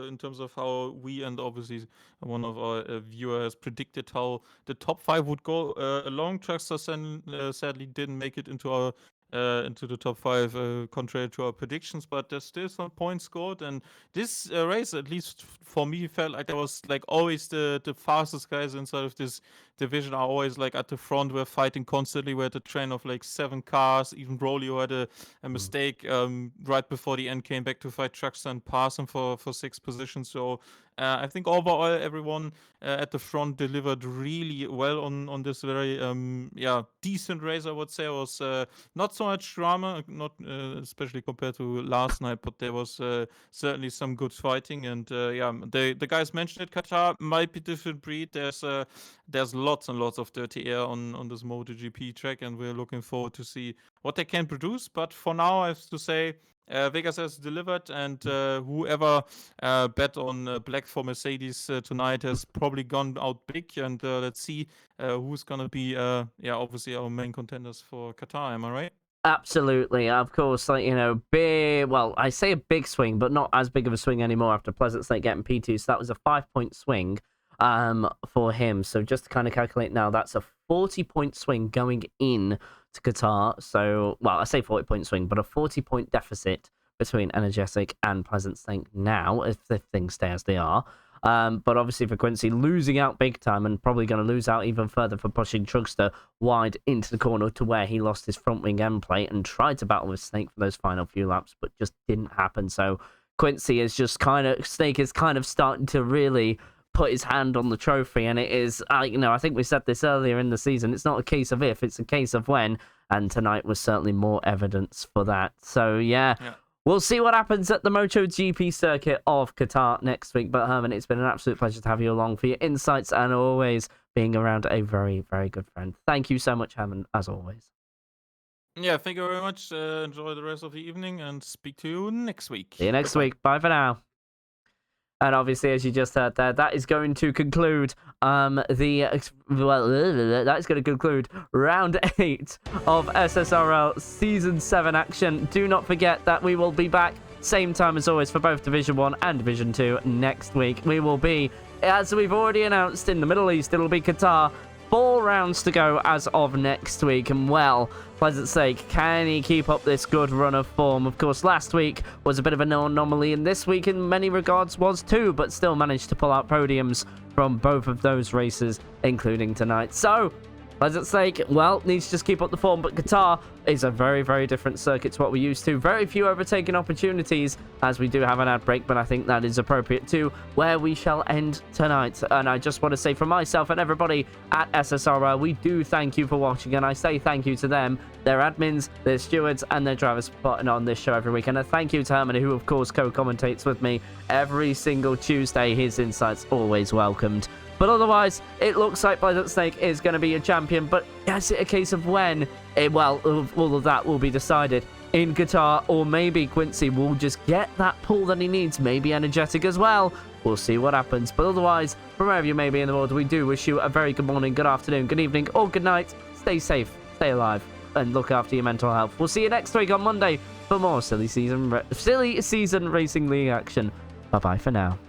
in terms of how we, and obviously one of our viewers predicted how the top 5 would go along. Trackster sadly didn't make it into the top 5, contrary to our predictions, but there's still some points scored. And this race, at least for me, felt like there was like always the fastest guys inside of this division are always like at the front. We're fighting constantly. We had a train of like 7 cars. Even Brolio had a mistake right before the end, came back to fight Truckster and pass him for 6th position. So I think overall everyone at the front delivered really well on this very decent race. I would say it was not so much drama, not especially compared to last night, but there was certainly some good fighting. And yeah, the guys mentioned it. Qatar might be different breed. There's lots and lots of dirty air on this MotoGP track, and we're looking forward to see what they can produce. But for now, I have to say, Vegas has delivered, and whoever bet on black for Mercedes tonight has probably gone out big. And let's see who's gonna be, obviously our main contenders for Qatar. Am I right? Absolutely, of course. Like, you know, big. Well, I say a big swing, but not as big of a swing anymore after Pleasant Snake getting P2. So that was a 5-point swing. for him. So just to kind of calculate now, that's a 40-point swing going in to Qatar. So, well, I say 40-point swing, but a 40-point deficit between Energetic and Pleasant Snake now, if the things stay as they are. But obviously for Quincy, losing out big time and probably going to lose out even further for pushing Trugster wide into the corner to where he lost his front wing end plate and tried to battle with Snake for those final few laps, but just didn't happen. So Quincy is just Snake is kind of starting to really put his hand on the trophy, and it is, I think we said this earlier in the season, it's not a case of if, it's a case of when, and tonight was certainly more evidence for that. So yeah. We'll see what happens at the MotoGP circuit of Qatar next week. But Herman, it's been an absolute pleasure to have you along for your insights and always being around a very, very good friend. Thank you so much, Herman, as always. Yeah, thank you very much. Enjoy the rest of the evening and speak to you next week. See you next week. Bye for now. And obviously, as you just heard there, that is going to conclude that's going to conclude round 8 of SSRL Season 7 action. Do not forget that we will be back same time as always for both Division 1 and Division 2 next week. We will be, as we've already announced, in the Middle East. It'll be Qatar. 4 rounds to go as of next week, and well, Pleasant's sake, can he keep up this good run of form? Of course, last week was a bit of an anomaly, and this week in many regards was too, but still managed to pull out podiums from both of those races, including tonight. So, Pleasant's sake, well, needs to just keep up the form, but Qatar is a very, very different circuit to what we're used to. Very few overtaking opportunities, as we do have an ad break, but I think that is appropriate too, where we shall end tonight. And I just want to say from myself and everybody at SSRL, we do thank you for watching, and I say thank you to them, their admins, their stewards, and their drivers for putting on this show every week. And a thank you to Herman, who of course co-commentates with me every single Tuesday. His insights always welcomed. But otherwise, it looks like Pleasant Snake is going to be a champion. But is it a case of when? Well, all of that will be decided in Qatar, or maybe Quincy will just get that pull that he needs. Maybe Energetic as well. We'll see what happens. But otherwise, from wherever you may be in the world, we do wish you a very good morning, good afternoon, good evening, or good night. Stay safe, stay alive, and look after your mental health. We'll see you next week on Monday for more silly season racing league action. Bye-bye for now.